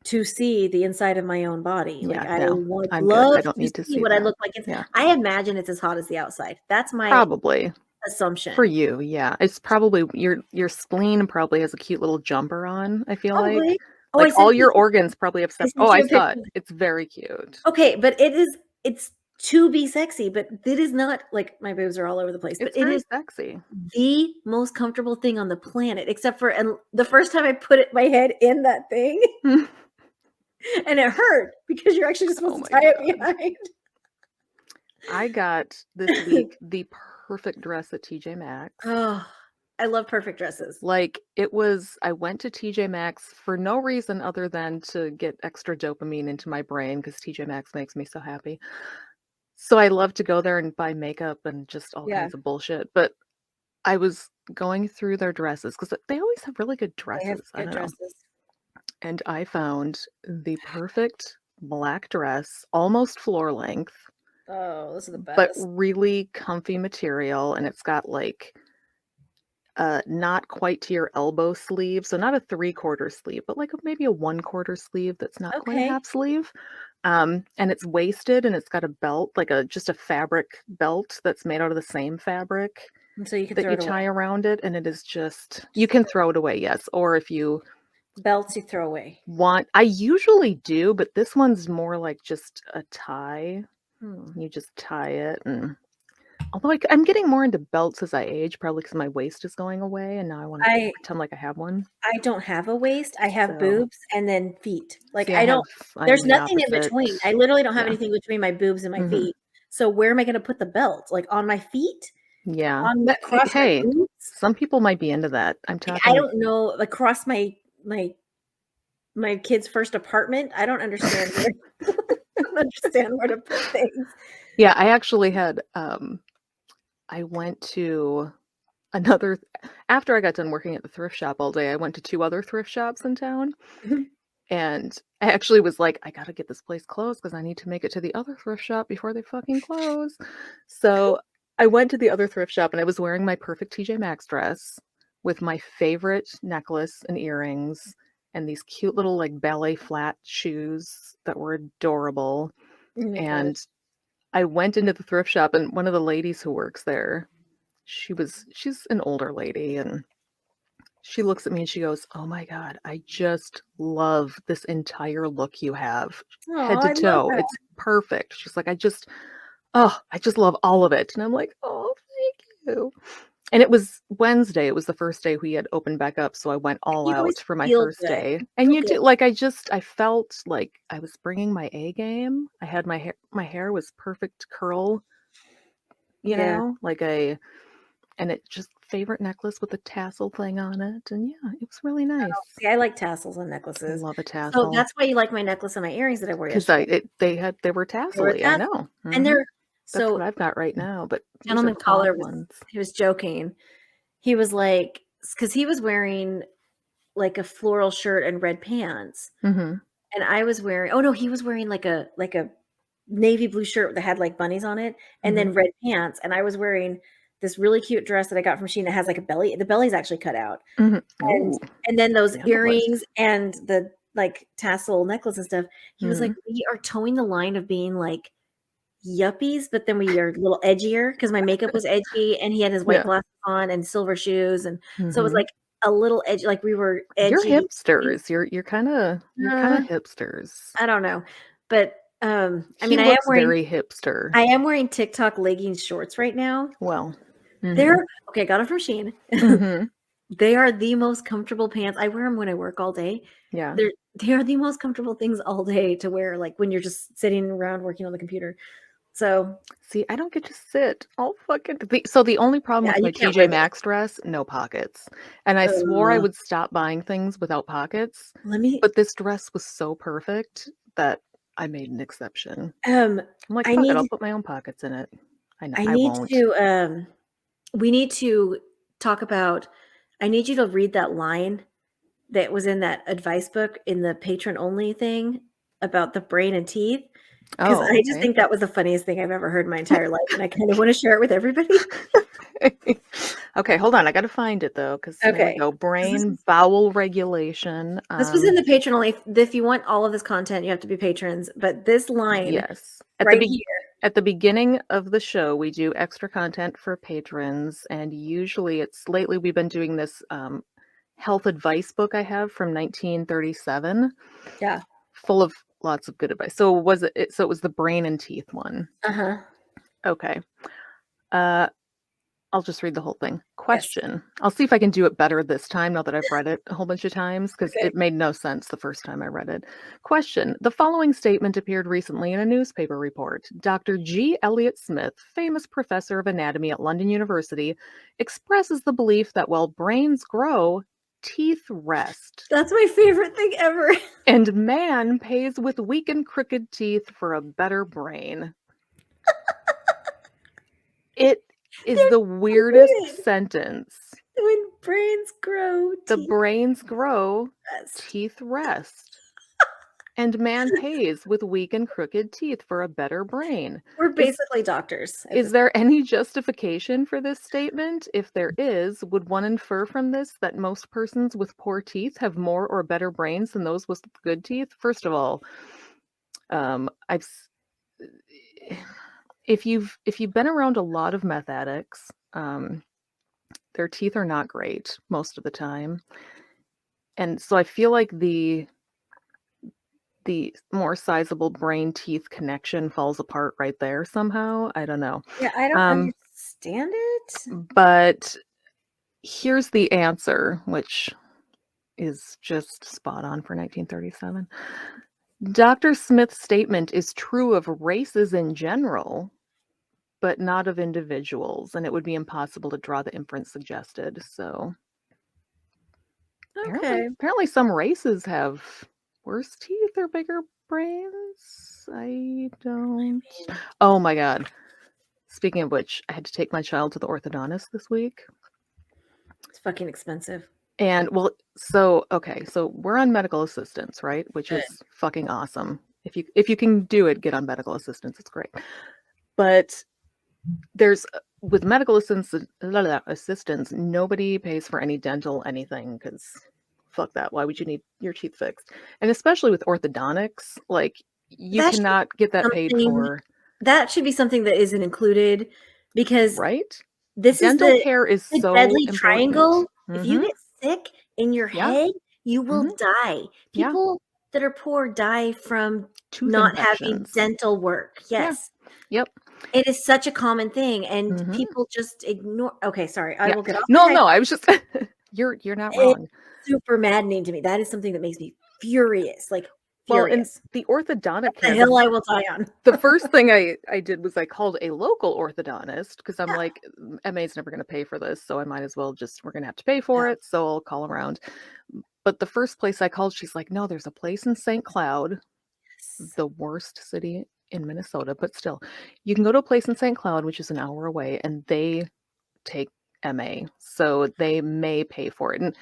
E: to see the inside of my own body. Like,
D: Yeah,
E: I
D: no.
E: would
D: I'm good.
E: love
D: I don't
E: to
D: need to
E: see
D: see
E: what I
D: that.
E: look like.
D: Yeah.
E: I imagine it's as hot as the outside. That's my
D: Probably. For
E: assumption.
D: you, yeah. It's probably your spleen probably has a cute little jumper on, I feel like.
E: Probably. Oh,
D: Like, all your organs probably have
E: I sent
D: I
E: you a
D: saw
E: picture.
D: it. It's very cute.
E: Okay, but it's to be sexy, but it is not like my boobs are all over the place, but
D: It's
E: it
D: very
E: is
D: sexy.
E: the most comfortable thing on the planet, except for and the first time I put my head in that thing and it hurt because you're actually just
D: Oh
E: supposed
D: my
E: to tie it
D: god.
E: behind.
D: I got this week the perfect dress at TJ Maxx.
E: Oh, I love perfect dresses.
D: Like, I went to TJ Maxx for no reason other than to get extra dopamine into my brain because TJ Maxx makes me so happy. So I love to go there and buy makeup and just all
E: Yeah,
D: kinds of bullshit, but I was going through their dresses because they always have really good
E: they have
D: dresses, I
E: good
D: don't know,
E: dresses.
D: and I found the perfect black dress, almost floor length,
E: Oh, those are the
D: but
E: best.
D: really comfy material, and it's got like not quite to your elbow sleeve, so not a 3/4 sleeve, but like maybe a 1/4 sleeve that's not quite a
E: Okay.
D: half sleeve. And it's waisted, and it's got a belt, like just a fabric belt that's made out of the same fabric
E: And so you can
D: that
E: throw
D: you
E: it away.
D: tie around it, and it is just, you can throw it away, yes, or if you
E: Belts you throw away.
D: want, I usually do, but this one's more like just a tie.
E: Hmm.
D: You just tie it, and although I'm getting more into belts as I age, probably because my waist is going away, and now I want to
E: I
D: pretend like I have one.
E: I don't have a waist. I have
D: So,
E: boobs and then feet. Like
D: see,
E: I don't.
D: I'm
E: There's
D: the
E: nothing in
D: opposite.
E: between. I literally don't have
D: Yeah.
E: anything between my boobs and my
D: Mhm.
E: feet. So where am I going to put the belt? Like on my feet?
D: Yeah.
E: Across my
D: Hey,
E: boobs?
D: some people might be into that. I'm
E: Like, I
D: talking.
E: don't know. Across my kid's first apartment. I don't understand where. I don't understand where to put things.
D: Yeah, I actually had. I went to another after I got done working at the thrift shop all day. I went to 2 other thrift shops in town,
E: Mhm.
D: and I actually was like, I gotta get this place closed because I need to make it to the other thrift shop before they fucking close. So I went to the other thrift shop, and I was wearing my perfect TJ Maxx dress with my favorite necklace and earrings and these cute little like ballet flat shoes that were adorable.
E: Oh my God.
D: And I went into the thrift shop, and one of the ladies who works there, she's an older lady, and she looks at me and she goes, "Oh my God, I just love this entire look you have,
E: Oh,
D: head to
E: I love
D: toe.
E: that.
D: It's perfect." She's like, I just love all of it." And I'm like, "Oh, thank you." And it was Wednesday. It was the first day we had opened back up, so I went all
E: You always
D: out for my
E: feel
D: first
E: good.
D: day.
E: You
D: And
E: feel
D: you
E: good.
D: do, like, I felt like I was bringing my A game. I had my hair was perfect curl,
E: Yeah.
D: like and it just favorite necklace with a tassel thing on it. And yeah, it was really nice.
E: See, I like tassels on
D: I
E: necklaces.
D: love a
E: So
D: tassel
E: that's why you like my necklace and my earrings that I wore
D: because
E: yesterday.
D: they were
E: They were
D: tassely. I
E: tassels.
D: know.
E: And
D: Mhm.
E: they're
D: That's
E: so
D: what I've got right now, but these are
E: gentleman
D: cloth
E: caller
D: ones.
E: he was joking. He was like, because he was wearing like a floral shirt and red pants.
D: Mhm.
E: And I was wearing, oh no, he was wearing like a navy blue shirt that had like bunnies on it and
D: Mhm.
E: then red pants. And I was wearing this really cute dress that I got from Shein that has like a belly. The belly's actually cut out.
D: Mhm.
E: And
D: Ooh,
E: and then those
D: scandalous.
E: earrings and the like tassel necklace and stuff. He was like,
D: Mhm.
E: we are towing the line of being like yuppies, but then we are a little edgier because my makeup was edgy and he had his white
D: Yeah.
E: glasses on and silver shoes. And so it was
D: Mhm.
E: like a little edgy, like we were
D: You're
E: edgy.
D: hipsters. You're kinda
E: Uh,
D: hipsters.
E: I don't know. But I
D: He
E: mean
D: looks very hipster.
E: I am wearing TikTok leggings shorts right now.
D: Well. Mhm.
E: They're okay, I got them from Shein.
D: Mhm.
E: They are the most comfortable pants. I wear them when I work all day.
D: Yeah.
E: They are the most comfortable things all day to wear, like, when you're just sitting around working on the computer. So,
D: See, I don't get to sit all fucking so the only problem
E: yeah,
D: with
E: you
D: my
E: can't wear
D: TJ
E: this.
D: Maxx dress, no pockets. And I swore I
E: Uh,
D: would stop buying things without pockets,
E: let me
D: but this dress was so perfect that I made an exception.
E: um,
D: I'm like,
E: I
D: "Fuck it,
E: need
D: I'll put my own pockets in it." I know
E: I
D: I
E: need
D: won't.
E: to, we need to talk about I need you to read that line that was in that advice book in the patron only thing about the brain and teeth. 'Cause
D: Oh,
E: I just
D: okay.
E: think that was the funniest thing I've ever heard in my entire life, and I kind of wanna share it with everybody.
D: Okay, hold on, I gotta find it though, because here we
E: Okay.
D: go.
E: 'Cause
D: Brain bowel regulation.
E: this was in the patron only. If you want all of this content, you have to be patrons, but this line
D: Yes.
E: right here.
D: At the beginning of the show, we do extra content for patrons, and usually it's lately we've been doing this health advice book I have from 1937,
E: Yeah.
D: full of lots of good advice. So so it was the brain and teeth one.
E: Uh-huh.
D: Okay. Uh I'll just read the whole thing.
E: Yes.
D: Question. I'll see if I can do it better this time now that I've read it a whole bunch of times because
E: Okay.
D: it made no sense the first time I read it. Question. The following statement appeared recently in a newspaper report. Dr. G. Elliott Smith, famous professor of anatomy at London University, expresses the belief that while brains grow, teeth rest,
E: That's my favorite thing ever.
D: and man pays with weak and crooked teeth for a better brain. It is
E: They're
D: the
E: so
D: weirdest
E: good.
D: sentence.
E: When brains grow,
D: The
E: teeth
D: brains grow,
E: rest.
D: teeth rest. And man pays with weak and crooked teeth for a better brain.
E: We're basically doctors.
D: Is there any justification for this statement? If there is, would one infer from this that most persons with poor teeth have more or better brains than those with good teeth? First of all, if you've been around a lot of meth addicts, their teeth are not great most of the time. And so I feel like the more sizable brain teeth connection falls apart right there somehow. I don't know.
E: Yeah, I don't understand it.
D: But here's the answer, which is just spot on for 1937. Dr. Smith's statement is true of races in general, but not of individuals, and it would be impossible to draw the inference suggested. So
E: Okay.
D: apparently some races have worse teeth or bigger brains. I don't. Oh my God. Speaking of which, I had to take my child to the orthodontist this week.
E: It's fucking expensive.
D: And well, so we're on medical assistance, right? Which is fucking awesome. If you can do it, get on medical assistance. It's great. But there's with medical assistance, nobody pays for any dental anything because fuck that. Why would you need your teeth fixed? And especially with orthodontics, like you cannot get that paid for.
E: That should be something that isn't included because
D: right.
E: This
D: dental
E: is
D: care is
E: the
D: so
E: deadly
D: important.
E: triangle. If you get sick in your head, you will die. People that are poor die from
D: tooth
E: not
D: infections.
E: having dental work. Yes.
D: Yep.
E: It is such a common thing, and people just ignore. Okay, sorry. I will get off.
D: No, I was just you're not wrong.
E: It's super maddening to me. That is something that makes me furious. Like
D: well, and the orthodontic
E: the hill I will die on.
D: The first thing I did was I called a local orthodontist because I'm like, MA's never going to pay for this, so I might as well we're going to have to pay for it, so I'll call around. But the first place I called, she's like, no, there's a place in St. Cloud, the worst city in Minnesota, but still, you can go to a place in St. Cloud, which is an hour away, and they take MA, so they may pay for it. And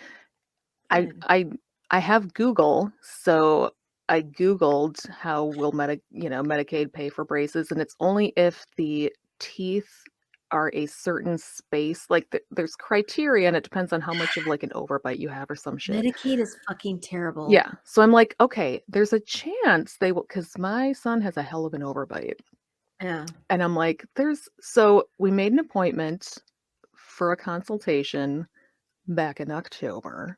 D: I have Google, so I Googled how will Medicaid pay for braces, and it's only if the teeth are a certain space. Like there's criteria, and it depends on how much of like an overbite you have or some shit.
E: Medicaid is fucking terrible.
D: Yeah, so I'm like, okay, there's a chance they will, because my son has a hell of an overbite.
E: Yeah,
D: and I'm like, so we made an appointment for a consultation back in October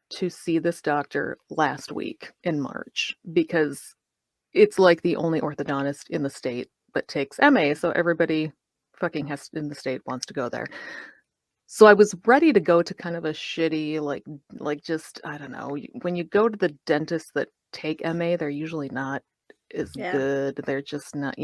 D: to see this doctor last week in March because it's like the only orthodontist in the state that takes MA, so everybody fucking in the state wants to go there. So I was ready to go to kind of a shitty like just I don't know, when you go to the dentists that take MA, they're usually not as good. They're just not,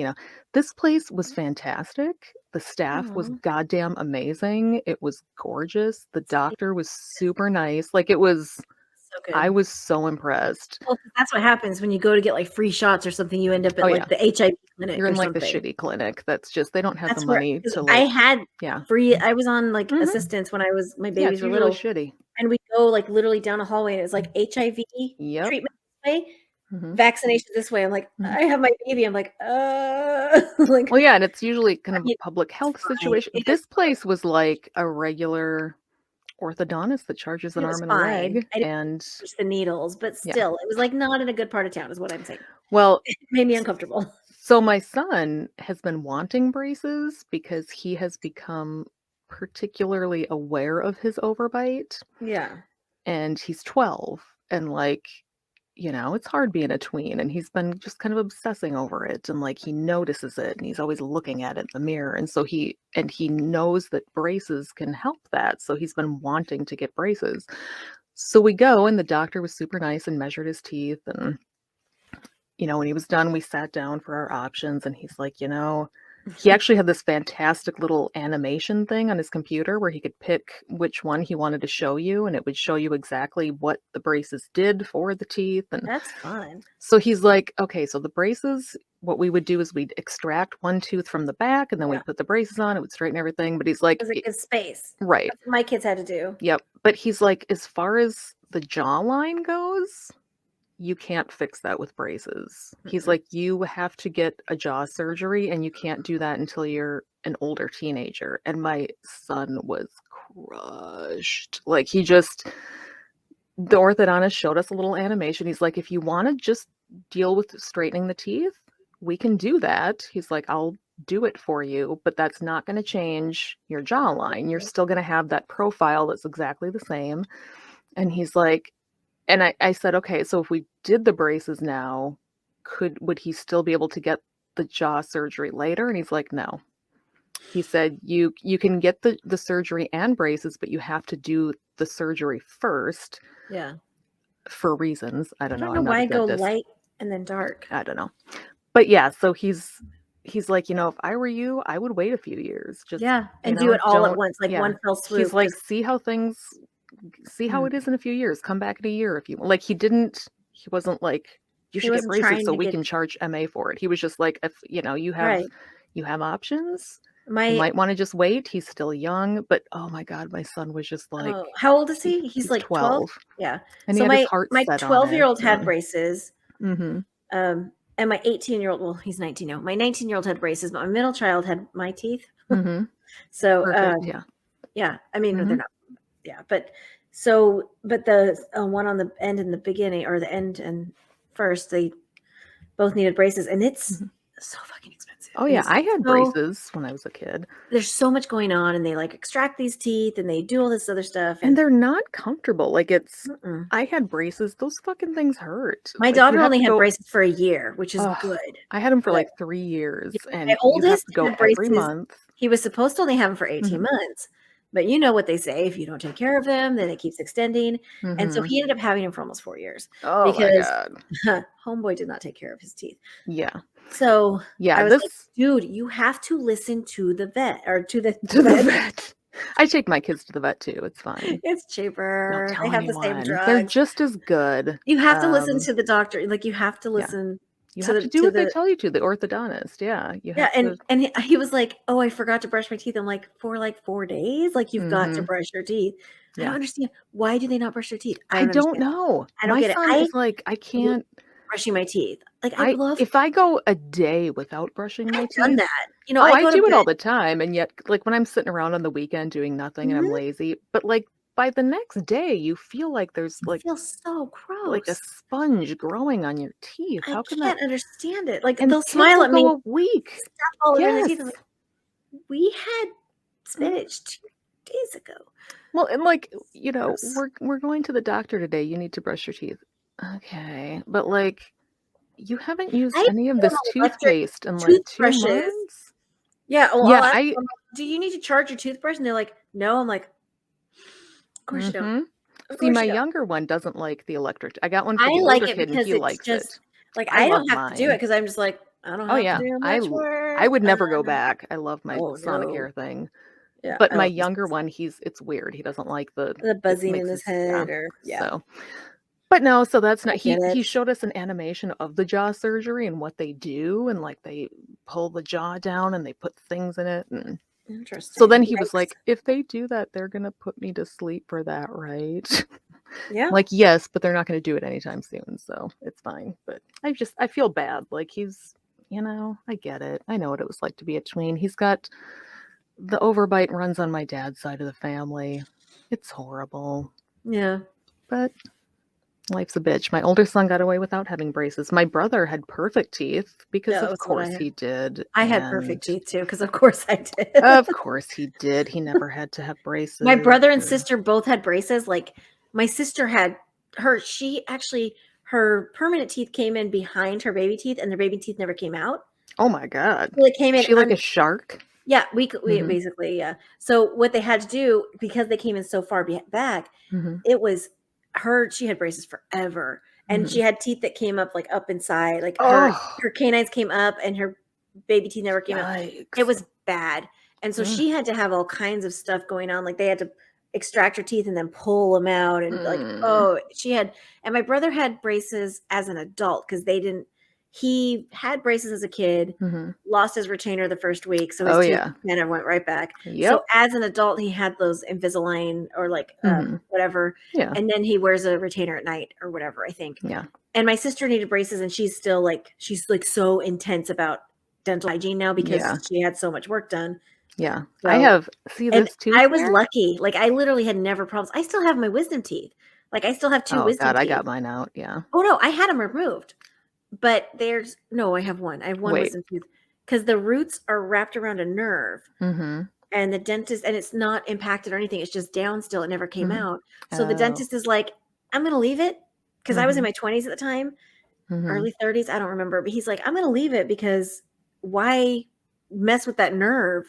D: this place was fantastic. The staff was goddamn amazing. It was gorgeous. The doctor was super nice. Like it was so good. I was so impressed.
E: Well, that's what happens when you go to get like free shots or something. You end up at the HIV clinic.
D: You're in like
E: something.
D: The shitty clinic. That's just they don't have the money to.
E: I had free. I was on like assistance when my babies were little.
D: Shitty.
E: And we go like literally down a hallway, and it's like HIV treatment this way, vaccination this way. I'm like, I have my baby. I'm like, like.
D: Well, yeah, and it's usually kind of a public health situation. This place was like a regular orthodontist that charges an arm and a leg, and
E: the needles, but still, it was like not in a good part of town, is what I'm saying.
D: Well,
E: it made me uncomfortable.
D: So my son has been wanting braces because he has become particularly aware of his overbite.
E: Yeah.
D: And he's 12, and like, it's hard being a tween, and he's been just kind of obsessing over it, and like he notices it, and he's always looking at it in the mirror, and so he knows that braces can help that, so he's been wanting to get braces. So we go, and the doctor was super nice and measured his teeth, and when he was done, we sat down for our options, and he's like, he actually had this fantastic little animation thing on his computer where he could pick which one he wanted to show you, and it would show you exactly what the braces did for the teeth. And
E: that's fun.
D: So he's like, okay, so the braces, what we would do is we'd extract one tooth from the back, and then we'd put the braces on, it would straighten everything. But he's like,
E: it gives space.
D: Right.
E: That's what my kids had to do.
D: Yep. But he's like, as far as the jawline goes, you can't fix that with braces. He's like, you have to get a jaw surgery and you can't do that until you're an older teenager. And my son was crushed. Like the orthodontist showed us a little animation. He's like, if you want to just deal with straightening the teeth, we can do that. He's like, I'll do it for you, but that's not going to change your jawline. You're still going to have that profile that's exactly the same. And he's like, and I said, okay, so if we did the braces now, would he still be able to get the jaw surgery later? And he's like, no. He said, you can get the surgery and braces, but you have to do the surgery first.
E: Yeah.
D: For reasons. I don't know.
E: I don't know why go light and then dark.
D: I don't know. But yeah, so he's like, if I were you, I would wait a few years. Just
E: and do it all at once, like one fell swoop.
D: He's like, see how it is in a few years. Come back in a year if you like. He wasn't like, you should get braces so we can charge MA for it. He was just like, if you have options. You might want to just wait. He's still young, but oh my God, my son was just like,
E: how old is he? He's like 12. Yeah.
D: And
E: so
D: he had his heart
E: my
D: set
E: 12-year-old had braces.
D: Mm-hmm.
E: And my 18-year-old, well, he's 19 now. My 19-year-old had braces, but my middle child had my teeth.
D: Mm-hmm.
E: So,
D: perfect,
E: yeah. I mean, they're not. Yeah, but the one on the end and the beginning, or the end and first, they both needed braces, and it's so fucking expensive.
D: Oh yeah, I had braces when I was a kid.
E: There's so much going on, and they like extract these teeth, and they do all this other stuff,
D: and they're not comfortable. Like I had braces; those fucking things hurt.
E: My daughter only had braces for a year, which is good.
D: I had them for like 3 years, and
E: my oldest
D: you have to go every month.
E: He was supposed to only have them for 18 months. But you know what they say, if you don't take care of him, then it keeps extending. And so he ended up having him for almost 4 years.
D: Oh,
E: because
D: my God.
E: homeboy did not take care of his teeth.
D: Yeah.
E: So
D: yeah,
E: I was like, dude, you have to listen to the vet or to the
D: vet. I take my kids to the vet too. It's fine.
E: It's cheaper. They have the same drugs.
D: They're just as good.
E: You have to listen to the doctor. Like you have to listen.
D: You have to do what they tell you to, the orthodontist. Yeah.
E: And he was like, oh, I forgot to brush my teeth. I'm like, for like 4 days? Like, you've got to brush your teeth. I don't understand. Why do they not brush their teeth?
D: I don't know.
E: I don't get it. I
D: was like, I can't.
E: Brushing my teeth. Like,
D: if I go a day without brushing my teeth.
E: I've done that.
D: I do it all the time. And yet, like, when I'm sitting around on the weekend doing nothing and I'm lazy, but like, by the next day, you feel like there's like
E: feels so gross,
D: like a sponge growing on your teeth. How can
E: I can't understand it? Like,
D: and
E: they'll smile at me
D: a week.
E: Stuff all over their teeth. Like, we had spinach 2 days ago.
D: Well, and like we're going to the doctor today. You need to brush your teeth. Okay, but like you haven't used any of this toothpaste in like 2 months.
E: Yeah. Well, do you need to charge your toothbrush? And they're like, no. I'm like, of course you don't.
D: See, my younger one doesn't like the electric. I got one for the older kid, and he likes it.
E: Like, I don't have to do it because I'm just like, I don't have to do much work.
D: I would never go back. I love my sonic hair thing. Yeah, but my younger one, it's weird. He doesn't like the
E: buzzing in his head
D: So. But no, so that's not. He showed us an animation of the jaw surgery and what they do, and like they pull the jaw down and they put things in it. And
E: interesting.
D: So then he was like, if they do that, they're gonna put me to sleep for that, right?
E: Yeah.
D: Like, yes, but they're not gonna do it anytime soon, so it's fine. But I feel bad. Like he's, I get it. I know what it was like to be a tween. He's got the overbite runs on my dad's side of the family. It's horrible.
E: Yeah.
D: But life's a bitch. My older son got away without having braces. My brother had perfect teeth because of course he did.
E: I had perfect teeth too because of course I did.
D: Of course he did. He never had to have braces.
E: My brother and sister both had braces. Like my sister had her permanent teeth came in behind her baby teeth and their baby teeth never came out.
D: Oh my God.
E: So it came in.
D: She like a shark?
E: Yeah, we basically, yeah. So what they had to do, because they came in so far back, it was she had braces forever, and she had teeth that came up like up inside, like her canines came up and her baby teeth never came out. It was bad. And so she had to have all kinds of stuff going on. Like they had to extract her teeth and then pull them out. And and my brother had braces as an adult because he had braces as a kid, lost his retainer the first week, so his tooth kind of went right back. So as an adult, he had those Invisalign or like whatever, and then he wears a retainer at night or whatever, I think.
D: Yeah.
E: And my sister needed braces, and she's so intense about dental hygiene now because she had so much work done.
D: Yeah.
E: So,
D: I have this tooth.
E: I was lucky. Like I literally had never problems. I still have my wisdom teeth. Like I still have two wisdom teeth.
D: I got mine out. Yeah.
E: Oh no, I had them removed. But I have one. I have one wisdom tooth because the roots are wrapped around a nerve. And the dentist, and it's not impacted or anything. It's just down still. It never came out. So the dentist is like, I'm going to leave it. Because I was in my 20s at the time, early 30s. I don't remember. But he's like, I'm going to leave it because why mess with that nerve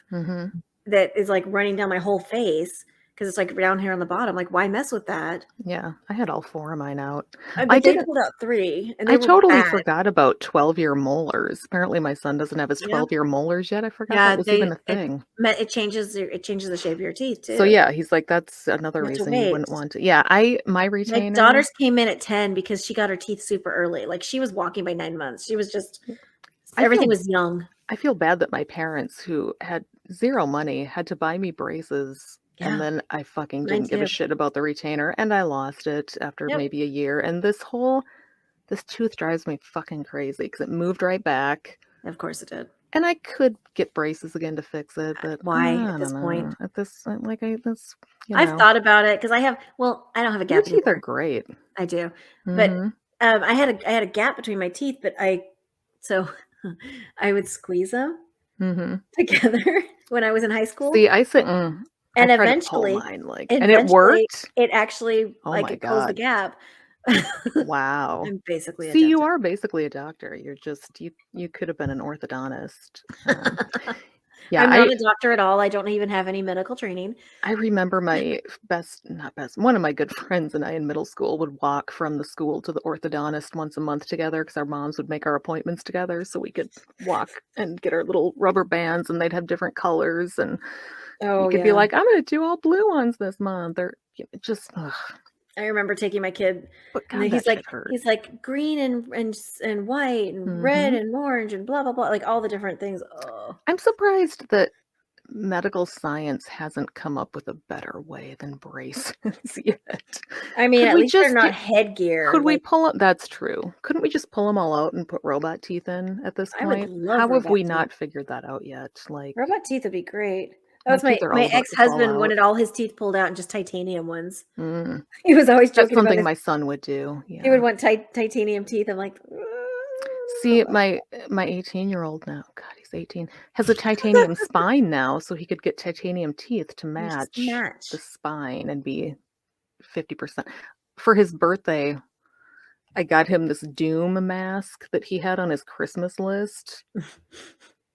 E: that is like running down my whole face? Because it's like down here on the bottom. Like, why mess with that?
D: Yeah, I had all 4 of mine out.
E: I did pull out 3. And
D: I totally forgot about 12-year molars. Apparently, my son doesn't have his 12-year molars yet. I forgot that was even a thing.
E: It changes the shape of your teeth too.
D: So yeah, he's like, that's another reason you wouldn't want to. Yeah, my retainer.
E: My daughters came in at 10 because she got her teeth super early. Like she was walking by 9 months. She was just everything was young.
D: I feel bad that my parents, who had zero money, had to buy me braces. Yeah. And then I fucking didn't give a shit about the retainer, and I lost it after maybe a year. And this tooth drives me fucking crazy because it moved right back.
E: Of course it did.
D: And I could get braces again to fix it, but
E: why at this point?
D: At this,
E: I've thought about it because I don't have a gap.
D: Your teeth are great.
E: I do, but I had a gap between my teeth, but I would squeeze them together when I was in high school.
D: See, I sit.
E: And eventually,
D: and it worked.
E: It actually it closed the gap.
D: Wow.
E: I'm basically
D: See, you are basically a doctor. You're just you could have been an orthodontist.
E: Yeah, I'm not a doctor at all. I don't even have any medical training.
D: I remember my one of my good friends and I in middle school would walk from the school to the orthodontist once a month together because our moms would make our appointments together so we could walk and get our little rubber bands, and they'd have different colors, and you could be like, I'm going to do all blue ones this month. Or just. Ugh.
E: I remember taking my kid, and he's like green and white and red and orange and blah blah blah, like all the different things. Oh.
D: I'm surprised that medical science hasn't come up with a better way than braces yet.
E: I mean, at least they're not headgear.
D: Could we pull up? That's true. Couldn't we just pull them all out and put robot teeth in at this point? How have we not figured that out yet? Like
E: robot teeth would be great. That was my ex-husband wanted all his teeth pulled out and just titanium ones. He was always joking.
D: That's something my son would do. Yeah.
E: He would want titanium teeth. I'm like,
D: see, my 18-year-old now, God, he's 18, has a titanium spine now, so he could get titanium teeth to match the spine and be 50%. For his birthday, I got him this Doom mask that he had on his Christmas list.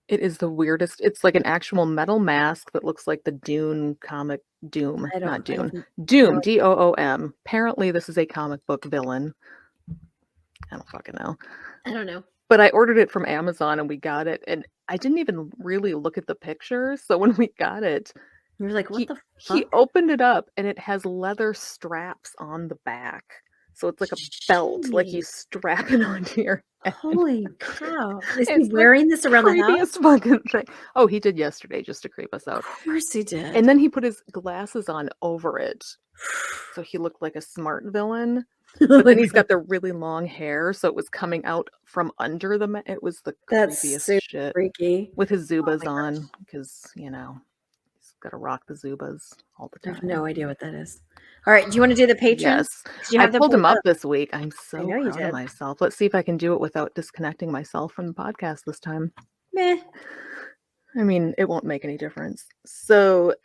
D: It is the weirdest. It's like an actual metal mask that looks like the Dune comic. Doom, not Dune. Doom, Doom. Apparently, this is a comic book villain. I don't fucking know.
E: I don't know.
D: But I ordered it from Amazon and we got it. And I didn't even really look at the picture. So when we got it,
E: you were like, what the fuck?
D: He opened it up and it has leather straps on the back. So it's like a belt, like you strap it onto your head.
E: Holy cow. Is he wearing this around the house?
D: Fucking thing. Oh, he did yesterday just to creep us out.
E: Of course he did.
D: And then he put his glasses on over it. So he looked like a smart villain. But then he's got the really long hair, so it was coming out from under the it was the creepiest shit.
E: Freaky.
D: With his Zubas on, because, he's got to rock the Zubas all the time.
E: I have no idea what that is. All right, do you want to do the patrons?
D: Yes. I pulled them up this week. I'm so proud of myself. Let's see if I can do it without disconnecting myself from the podcast this time.
E: Meh.
D: I mean, it won't make any difference. So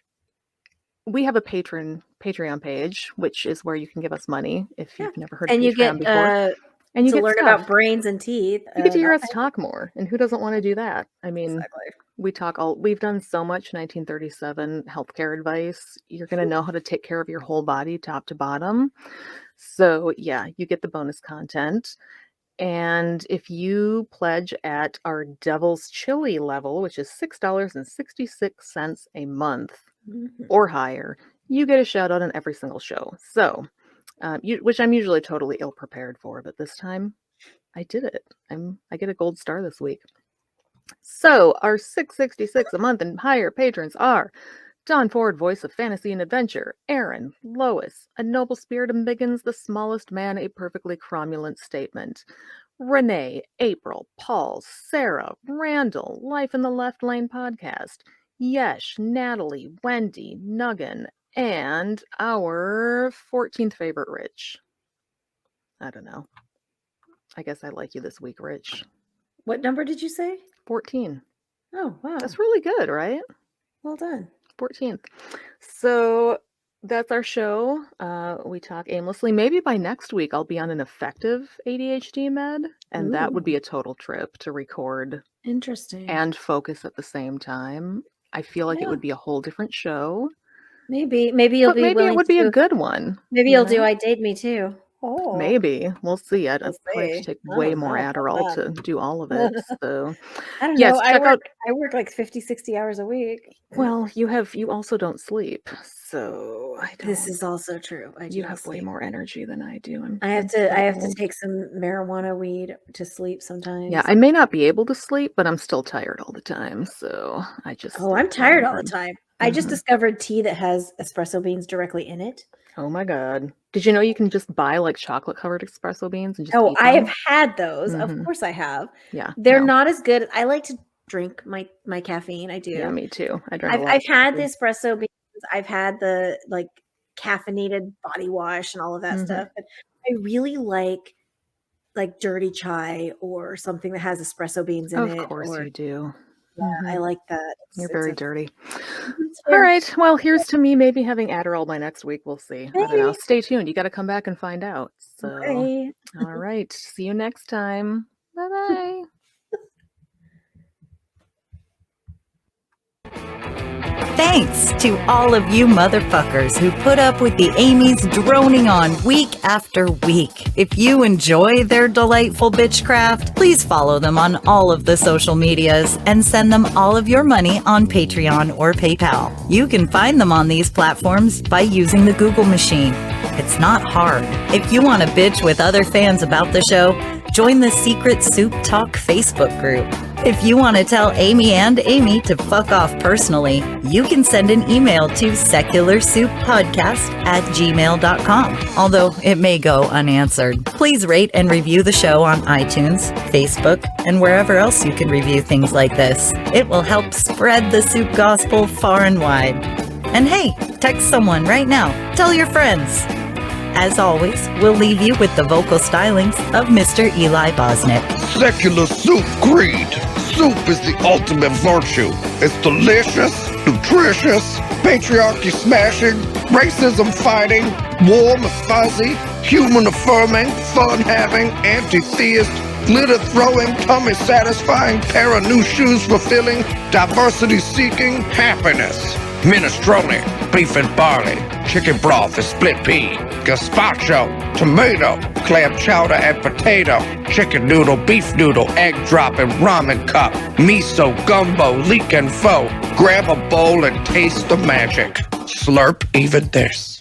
D: we have a Patreon page, which is where you can give us money if you've never heard of Patreon before. And you get to
E: learn about brains and teeth.
D: You get to hear us talk more. And who doesn't want to do that? I mean, we've done so much 1937 healthcare advice. You're going to know how to take care of your whole body top to bottom. So yeah, you get the bonus content. And if you pledge at our Devil's Chili level, which is $6.66 a month or higher, you get a shout out on every single show. So, which I'm usually totally ill prepared for, but this time I did it. I get a gold star this week. So our $6.66 a month and higher patrons are Don Ford, voice of fantasy and adventure; Aaron, Lois, a noble spirit embiggens the smallest man a perfectly cromulent statement; Renee, April, Paul, Sarah, Randall, Life in the Left Lane podcast; Yesh, Natalie, Wendy, Nuggin, and our 14th favorite, Rich. I don't know. I guess I like you this week, Rich.
E: What number did you say?
D: 14.
E: Oh, wow.
D: That's really good, right?
E: Well done.
D: 14th. So that's our show. We talk aimlessly. Maybe by next week I'll be on an effective ADHD med, and that would be a total trip to record
E: Interesting.
D: and focus at the same time. I feel like it would be a whole different show.
E: Maybe you'll be
D: maybe
E: willing
D: it would be a good one.
E: Maybe you'll do I Date Me Too.
D: Oh, maybe. We'll see. I'd
E: We'll
D: probably have
E: see.
D: to take
E: I
D: way
E: don't
D: more
E: know
D: Adderall
E: about
D: to do all of it. So
E: I don't
D: yes,
E: know.
D: check out.
E: I work like 50, 60 hours a week.
D: Well, you also don't sleep, so I don't.
E: This is also true.
D: You have way more energy than I do.
E: I have to take some marijuana weed to sleep sometimes.
D: Yeah, I may not be able to sleep, but I'm still tired all the time. So I just.
E: Oh, I'm tired all the time. I just discovered tea that has espresso beans directly in it.
D: Oh my God. Did you know you can just buy like chocolate covered espresso beans and just eat
E: I
D: them?
E: have had those. Of course I have.
D: Yeah.
E: They're not as good. I like to drink my caffeine. I do.
D: Yeah, me too. I drink a lot.
E: I've had the espresso beans. I've had the like caffeinated body wash and all of that stuff. But I really like dirty chai or something that has espresso beans in it.
D: Of course you do.
E: Yeah, I like that.
D: You're very dirty. All right. Well, here's to me maybe having Adderall by next week. We'll see. I don't know. Stay tuned. You got to come back and find out. So, all right. See you next time. Bye-bye.
A: Thanks to all of you motherfuckers who put up with the Amy's droning on week after week. If you enjoy their delightful bitchcraft, please follow them on all of the social medias and send them all of your money on Patreon or PayPal. You can find them on these platforms by using the Google machine. It's not hard. If you want to bitch with other fans about the show, join the Secret Soup Talk Facebook group. If you want to tell Amy and Amy to fuck off personally, you can send an email to secularsouppodcast@gmail.com, although it may go unanswered. Please rate and review the show on iTunes, Facebook, and wherever else you can review things like this. It will help spread the soup gospel far and wide. And hey, text someone right now. Tell your friends. As always, we'll leave you with the vocal stylings of Mr. Eli Bosnick.
F: Secular soup greed. Soup is the ultimate virtue. It's delicious, nutritious, patriarchy smashing, racism fighting, warm and fuzzy, human affirming, fun having, anti-theist, glitter throwing, tummy satisfying, pair of new shoes fulfilling, diversity seeking, happiness. Minestrone, beef and barley, chicken broth and split pea, gazpacho, tomato, clam chowder and potato, chicken noodle, beef noodle, egg drop and ramen cup, miso, gumbo, leek and pho. Grab a bowl and taste the magic. Slurp even this.